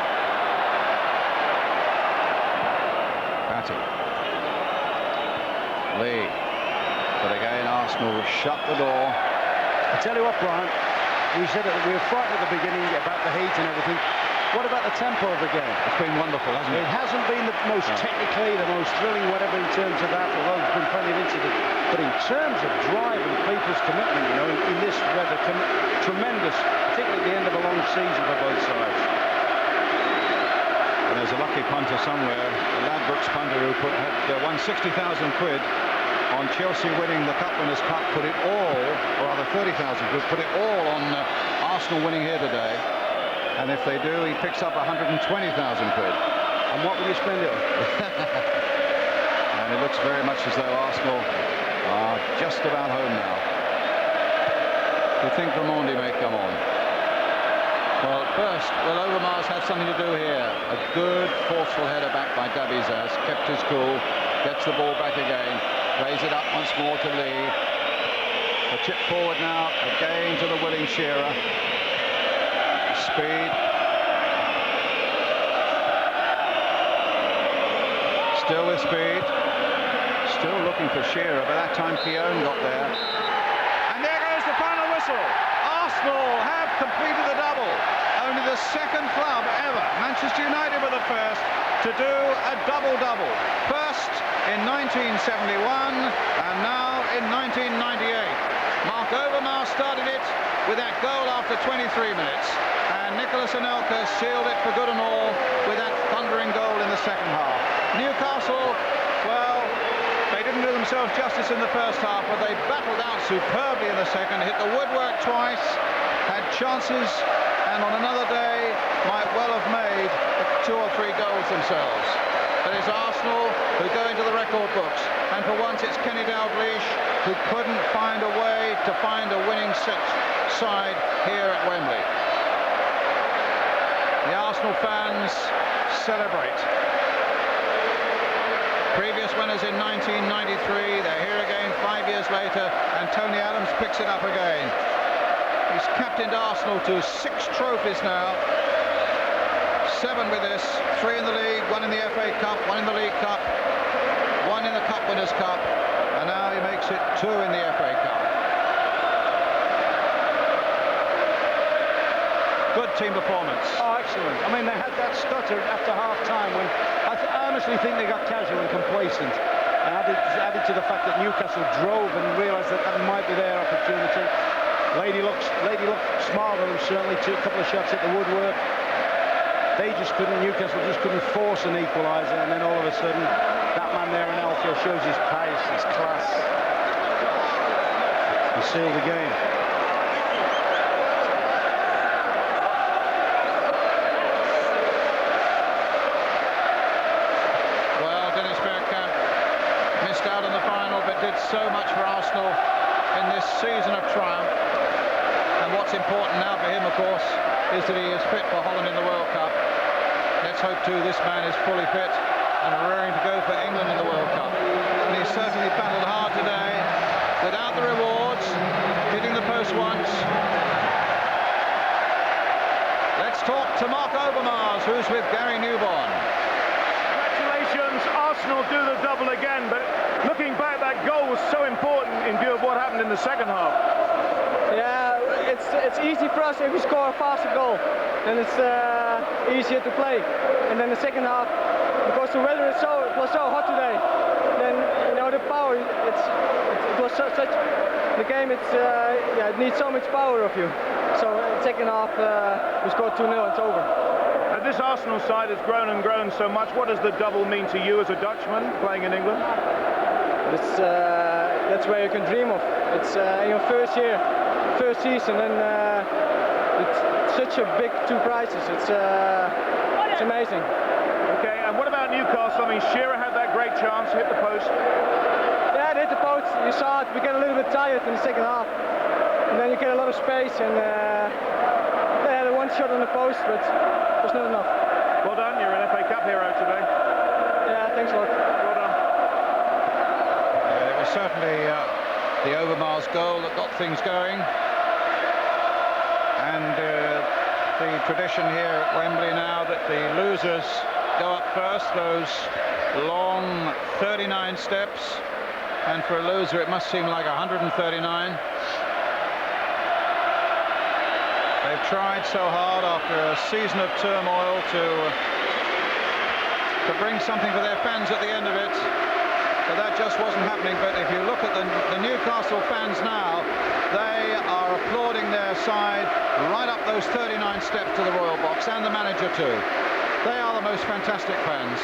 Batty. Lee. But again, Arsenal will shut the door. I tell you what, Brian, we said that we were frightened at the beginning about the heat and everything. What about the tempo of the game? It's been wonderful, hasn't it? It hasn't been the most technically, the most thrilling, whatever, in terms of that, although there's been plenty of incidents. But in terms of drive and people's commitment, you know, in this weather, tremendous, particularly at the end of a long season for both sides. And there's a lucky punter somewhere, a Ladbrokes punter who had won 60,000 quid on Chelsea winning the Cup Winners' Cup, put it all, or rather 30,000 quid, put it all on Arsenal winning here today. And if they do, he picks up 120,000 quid. And what will you spend it on? And it looks very much as though Arsenal are just about home now. Do you think Ramondi may come on? Well, first, will Overmars have something to do here? A good, forceful header back by Davizas. Kept his cool. Gets the ball back again. Plays it up once more to Lee. A chip forward now. Again to the willing Shearer. Speed. Still with Speed. Still looking for Shearer, but that time Keown got there. And there goes the final whistle. Arsenal have completed the double. Only the second club ever, Manchester United were the first to do a double-double. First in 1971 and now in 1998. Mark Overmars started it with that goal after 23 minutes. And And Nicholas Anelka sealed it for good and all with that thundering goal in the second half. Newcastle, well, they didn't do themselves justice in the first half, but they battled out superbly in the second, hit the woodwork twice, had chances, and on another day might well have made 2 or 3 goals themselves. But it's Arsenal who go into the record books, and for once it's Kenny Dalglish who couldn't find a way to find a winning side here at Wembley. The Arsenal fans celebrate. Previous winners in 1993, they're here again 5 years later, and Tony Adams picks it up again. He's captained Arsenal to 6 trophies now. 7 with this, 3 in the league, 1 in the FA Cup, 1 in the League Cup, 1 in the Cup Winners' Cup, and now he makes it 2 in the FA Cup. Good team performance. Oh, excellent. I mean, they had that stutter after half-time when I honestly think they got casual and complacent. And added to the fact that Newcastle drove and realised that might be their opportunity. Lady looked smart on them, certainly. Took a couple of shots at the woodwork. They just couldn't, Newcastle just couldn't force an equaliser, and then all of a sudden, that man there in Elka shows his pace, his class. He sealed the game. Well, Dennis Bergkamp missed out on the final, but did so much for Arsenal in this season of triumph. And what's important now for him, of course, is that he is fit for Holland in the World Cup. Let's hope too this man is fully fit and raring to go for England in the World Cup. And he certainly battled hard today, without the rewards, hitting the post once. Let's talk to Mark Overmars, who's with Gary Newborn. Congratulations, Arsenal do the double again, but looking back, that goal was so important in view of what happened in the second half. Yeah, it's easy for us if we score a faster goal, and it's easier to play. And then the second half, because the weather was so hot today, then the power it was such the game. It needs so much power of you. So second half we scored 2-0. It's over. This Arsenal side has grown and grown so much. What does the double mean to you as a Dutchman playing in England? That's where you can dream of. It's in your first year. First season, and it's such a big 2 prizes. It's amazing. Okay, and what about Newcastle? I mean, Shearer had that great chance, hit the post. Yeah, it hit the post. You saw it. We get a little bit tired in the second half, and then you get a lot of space. And they had 1 shot on the post, but it was not enough. Well done. You're an FA Cup hero today. Yeah, thanks a lot. Well done. It was certainly the Overmars goal that got things going, and the tradition here at Wembley now that the losers go up first, those long 39 steps, and for a loser it must seem like 139. They've tried so hard after a season of turmoil to bring something for their fans at the end of it. But that just wasn't happening. But if you look at the Newcastle fans now, they are applauding their side right up those 39 steps to the Royal Box, and the manager too. They are the most fantastic fans.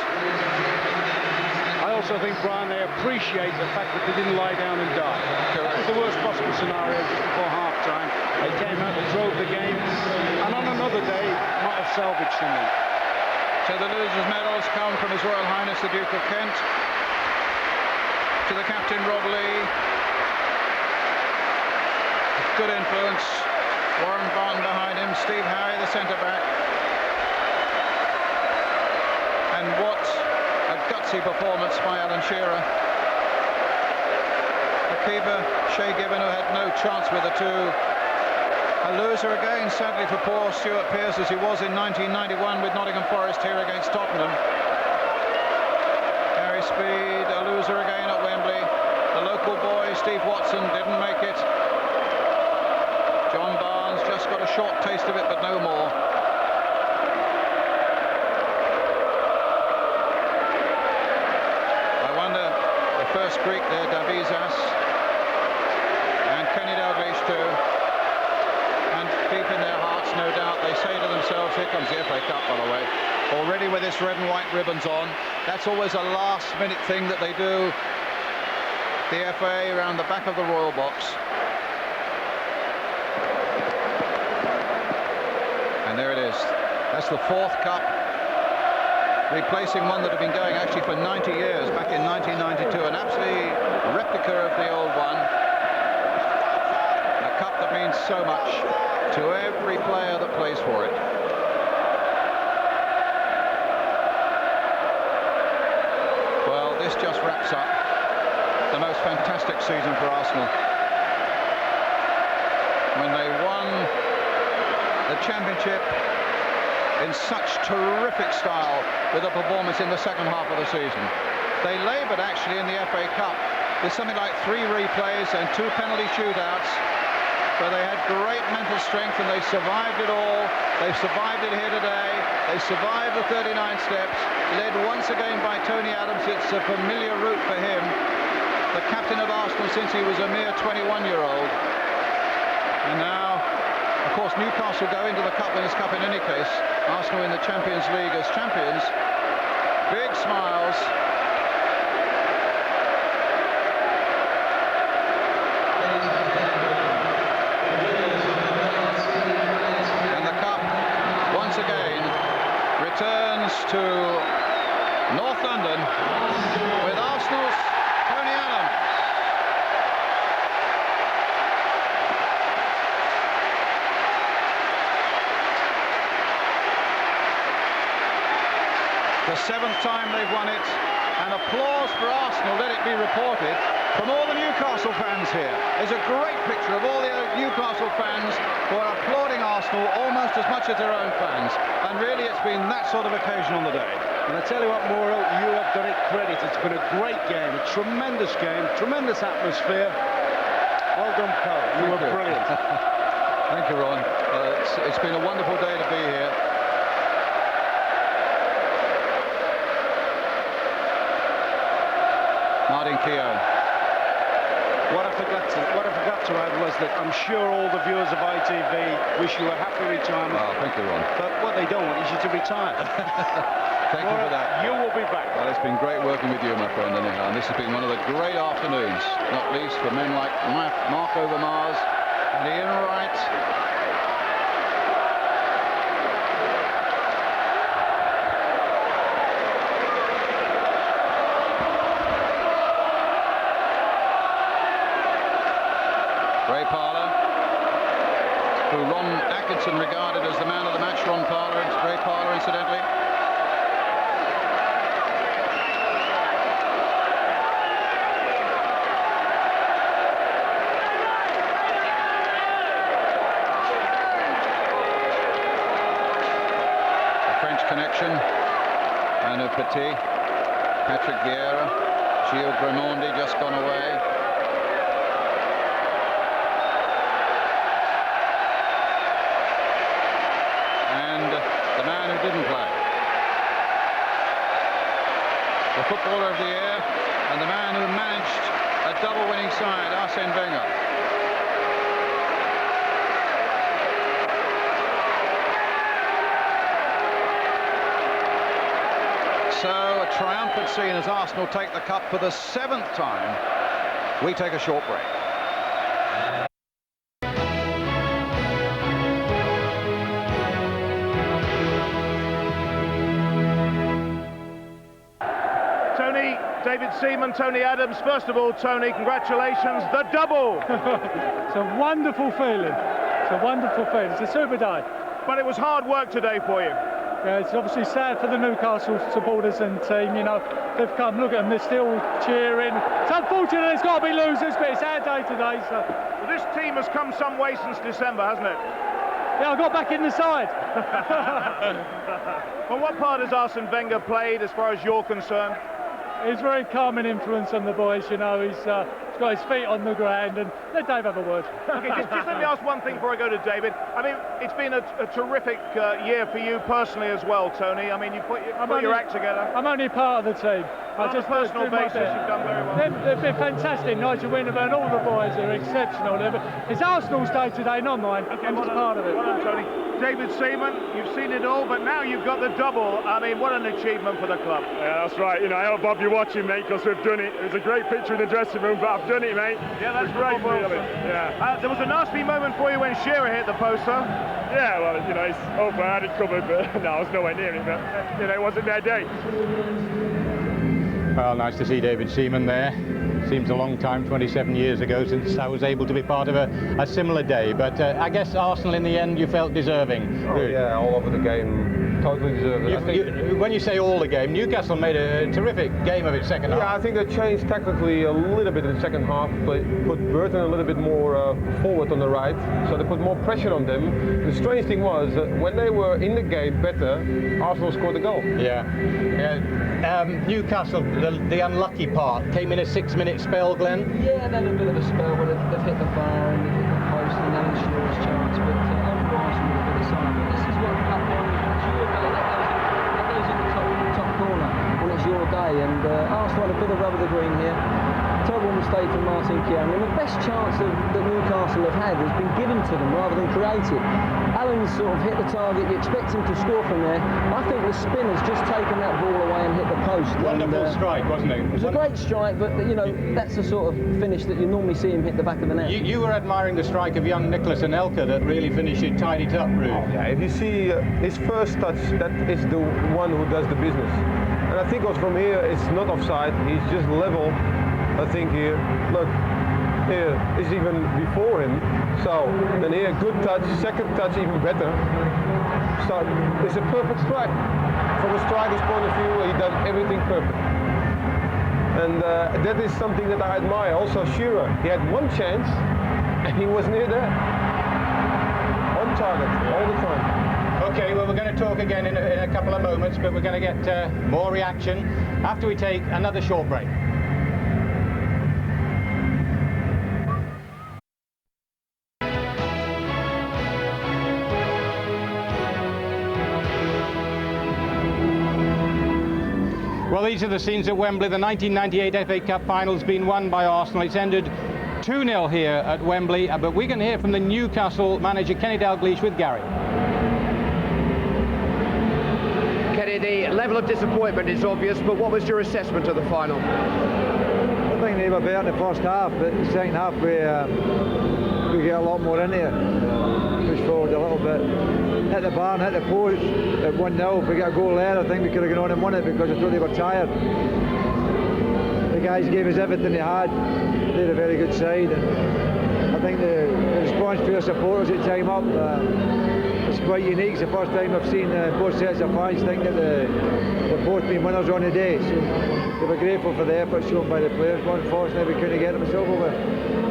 I also think, Brian, they appreciate the fact that they didn't lie down and die. That was the worst possible scenario just before half-time. They came out, they drove the game, and on another day might have salvaged something. So the losers' medals come from His Royal Highness the Duke of Kent, to the captain Rob Lee. Good influence. Warren Barton behind him, Steve Howe, the centre-back. And what a gutsy performance by Alan Shearer. The keeper, Shay Gibbon, who had no chance with the 2. A loser again, sadly for poor Stuart Pearce, as he was in 1991 with Nottingham Forest here against Tottenham. Gary Speed, a loser again at Wembley. The local boy, Steve Watson, didn't make it. John Barnes just got a short taste of it, but no more. I wonder, the first Greek there, Davizas, and Kenny Dalglish too. And deep in their hearts, no doubt, they say to themselves, here comes the FA Cup, by the way. Already with this red and white ribbons on. That's always a last-minute thing that they do. The FA around the back of the Royal Box. And there it is. That's the 4th cup, replacing one that had been going actually for 90 years, back in 1992, an absolute replica of the old one. A cup that means so much to every player that plays for it. Well, this just wraps up the most fantastic season for Arsenal. When they won the championship in such terrific style with a performance in the second half of the season. They laboured actually in the FA Cup with something like 3 replays and 2 penalty shootouts, but they had great mental strength and they survived it all. They've survived it here today. They survived the 39 steps, led once again by Tony Adams. It's a familiar route for him, the captain of Arsenal since he was a mere 21-year-old. And now, of course, Newcastle go into the Cup Winners' Cup in any case. Arsenal in the Champions League as champions. Big smiles. And the Cup, once again, returns to North London with Arsenal's Tony Adams. The 7th time they've won it, and applause for Arsenal, let it be reported, from all the Newcastle fans here. There's a great picture of all the Newcastle fans who are applauding Arsenal almost as much as their own fans, and really it's been that sort of occasion on the day. And I tell you what, Mauro, you have done it credit. It's been a great game, a tremendous atmosphere. Well done, Paul. You were brilliant. Thank you, Ron. It's been a wonderful day to be here. Martin Keown. What I forgot to add was that I'm sure all the viewers of ITV wish you a happy retirement. Oh, thank you, Ron. But what they don't want is you to retire. Thank you for that. You will be back. Well, it's been great working with you, my friend, anyhow. And this has been one of the great afternoons, not least for men like Mark Overmars and Ian Wright. Ray Parlour, who Ron Atkinson regarded as the man of the match. Ray Parlour, incidentally. The French connection. Anna Petit, Patrick Vieira, Gilles Gremondi just gone away. The man who didn't play. The footballer of the year and the man who managed a double-winning side, Arsene Wenger. So a triumphant scene as Arsenal take the cup for the 7th time. We take a short break. David Seaman, Tony Adams. First of all, Tony, congratulations, the double. It's a wonderful feeling. It's a wonderful feeling. It's a super day. But it was hard work today for you. Yeah, it's obviously sad for the Newcastle supporters and team. You know, they've come, look at them, they're still cheering. It's unfortunate there's got to be losers, but it's our day today. So. Well, this team has come some way since December, hasn't it? Yeah, I got back in the side. Well, what part has Arsene Wenger played as far as you're concerned? He's very calming influence on the boys, you know. He's got his feet on the ground, and let Dave have a word. Okay, just let me ask one thing before I go to David. I mean, it's been a terrific year for you personally as well, Tony. I mean, you put your act together. I'm only part of the team. On a personal basis, you've done very well. They've been fantastic. Nigel Winterburn, all the boys are exceptional. It's Arsenal's day today, not mine. Okay, I'm just part of it. Well done, Tony. David Seaman, you've seen it all, but now you've got the double. I mean, what an achievement for the club. Yeah, that's right. You know, I hope, Bob, you're watching, mate, because we've done it. It was a great picture in the dressing room, but I've done it, mate. Yeah, that's great, really. Yeah. There was a nasty moment for you when Shearer hit the post, though. Yeah, well, you know, it's hoping I had it covered, but no, I was nowhere near it. But you know, it wasn't their day. Well, nice to see David Seaman there. Seems a long time, 27 years ago, since I was able to be part of a similar day. But I guess Arsenal, in the end, you felt deserving. Oh, yeah, all over the game. Totally deserved it. When you say all the game, Newcastle made a terrific game of it second half. Yeah, I think they changed tactically a little bit in the second half. They put Burton a little bit more forward on the right, so they put more pressure on them. The strange thing was, when they were in the game better, Arsenal scored a goal. Yeah. Newcastle, the unlucky part, came in a 6-minute spell, Glenn. Yeah, then a bit of a spell where they've hit the bar and they've hit the post and then Shearer's chance, but overall Arsenal with a bit of sign. But this is what happens when it's your day, that goes in the top corner when it's your day, and Arsenal had a bit of rub of the green here. Terrible mistake from Martin Keown, and the best chance that Newcastle have had has been given to them rather than created. Allen's sort of hit the target, you expect him to score from there. I think the spinner's just taken that ball away and hit the post. Wonderful strike, wasn't it? It was a great strike, but you know, that's the sort of finish that you normally see him hit the back of the net. You were admiring the strike of young Nicholas Anelka that really finished it, tied it up, Ruud. Oh, yeah, if you see his first touch, that is the one who does the business. And I think also from here, it's not offside, he's just level. I think here, look, here is even before him. So, and here, good touch, second touch even better. So, it's a perfect strike. From a striker's point of view, he done everything perfect. And that is something that I admire. Also, Shearer, he had one chance, and he was near there. On target, all the time. Okay, well, we're going to talk again in a couple of moments, but we're going to get more reaction after we take another short break. Well, these are the scenes at Wembley. The 1998 FA Cup final's been won by Arsenal. It's ended 2-0 here at Wembley, but we can hear from the Newcastle manager, Kenny Dalglish, with Gary. Kenny, the level of disappointment is obvious, but what was your assessment of the final? I think they were better in the first half, but the second half we get a lot more in here. Push forward a little bit. Hit the bar and hit the post at 1-0. If we get a goal there, I think we could have gone on and won it because I thought they were tired. The guys gave us everything they had. They had a very good side, and I think the response to their supporters at time up it's quite unique. It's the first time I've seen both sets of fans think that they've both been winners on the day. So they were grateful for the effort shown by the players, but unfortunately we couldn't get them a silverware.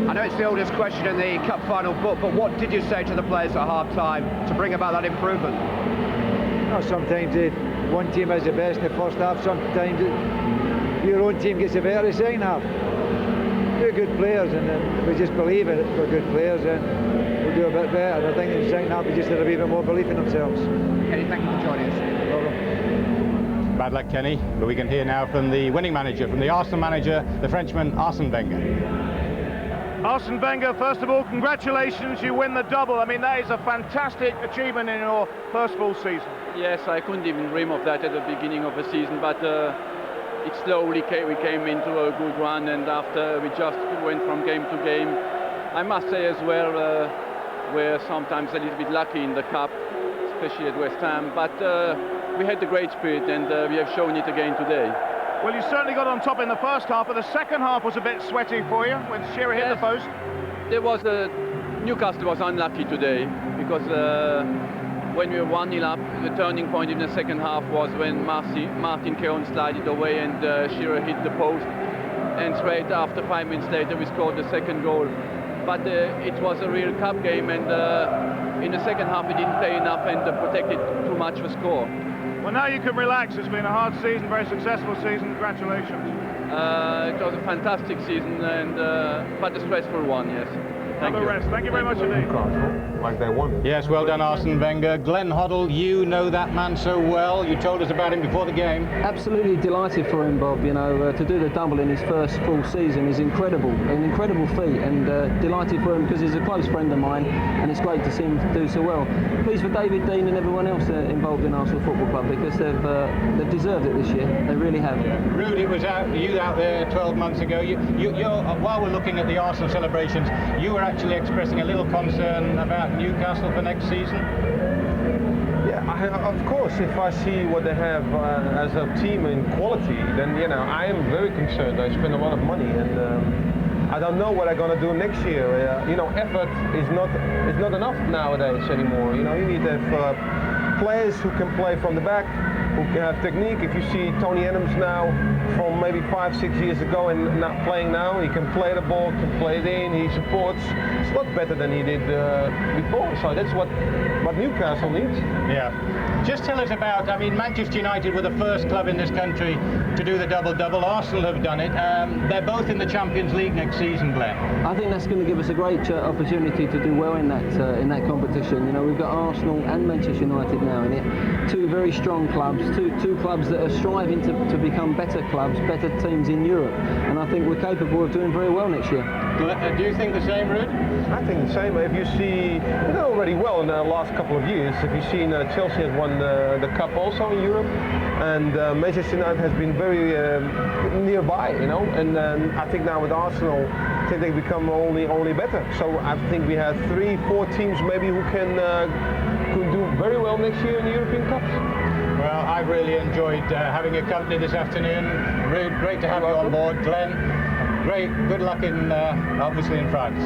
I know it's the oldest question in the Cup final book, but what did you say to the players at half-time to bring about that improvement? Sometimes one team has the best in the first half, sometimes your own team gets the better in the second half. They're good players, and we just believe it. We're good players, and we'll do a bit better. I think in the second half we just had a wee bit more belief in themselves. Kenny, thank you for joining us. No problem. Bad luck, Kenny, but we can hear now from the winning manager, from the Arsenal manager, the Frenchman Arsene Wenger. Arsene Wenger, first of all, congratulations, you win the double. I mean, that is a fantastic achievement in your first full season. Yes, I couldn't even dream of that at the beginning of the season, but it slowly we came into a good run, and after we just went from game to game. I must say as well, we're sometimes a little bit lucky in the Cup, especially at West Ham, but we had the great spirit, and we have shown it again today. Well, you certainly got on top in the first half, but the second half was a bit sweaty for you when Shearer hit the post. There was Newcastle was unlucky today because when we were 1-0 up, the turning point in the second half was when Martin Keown slided away and Shearer hit the post, and straight after 5 minutes later we scored the second goal. But it was a real cup game, and in the second half we didn't play enough and protected too much the score. Well, now you can relax. It's been a hard season, very successful season. Congratulations. It was a fantastic season, and but a stressful one, yes. Have a rest. Thank you very much indeed. Like they wanted. Yes, well done, Arsene Wenger. Glenn Hoddle, you know that man so well. You told us about him before the game. Absolutely delighted for him, Bob. You know, to do the double in his first full season is incredible, an incredible feat, and delighted for him because he's a close friend of mine, and it's great to see him do so well. Pleased for David Dean and everyone else involved in Arsenal Football Club because they've deserved it this year. They really have. Rudy was you out there 12 months ago. While we're looking at the Arsenal celebrations, you were actually expressing a little concern about Newcastle for next season. Yeah, of course. If I see what they have as a team in quality, then I am very concerned. I spend a lot of money, and I don't know what I'm going to do next year. Effort is not enough nowadays anymore. You need to have players who can play from the back, who can have technique. If you see Tony Adams now, from maybe 5-6 years ago and not playing now, he can play the ball, can play it in, he supports. It's a lot better than he did before. So that's what Newcastle needs. Yeah. Just tell us about, Manchester United were the first club in this country to do the double-double. Arsenal have done it. They're both in the Champions League next season, Glenn. I think that's going to give us a great opportunity to do well in that competition. We've got Arsenal and Manchester United now in it. Two very strong clubs, two clubs that are striving to become better clubs, better teams in Europe. And I think we're capable of doing very well next year. Do you think the same, Ruud? I think the same. If you see, they've done already well in the last couple of years. If you've seen Chelsea has won the cup also in Europe, and Manchester United has been very nearby, And I think now with Arsenal, I think they become only better. So I think we have 3-4 teams maybe who can do very well next year in the European Cups. Well, I've really enjoyed having your company this afternoon. Ruud, great to have you on board. Glenn, great. Good luck obviously in France.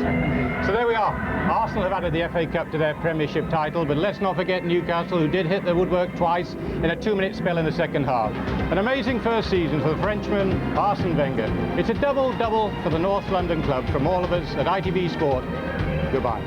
So there we are. Arsenal have added the FA Cup to their Premiership title, but let's not forget Newcastle, who did hit the woodwork twice in a 2-minute spell in the second half. An amazing first season for the Frenchman, Arsene Wenger. It's a double-double for the North London club from all of us at ITV Sport. Goodbye.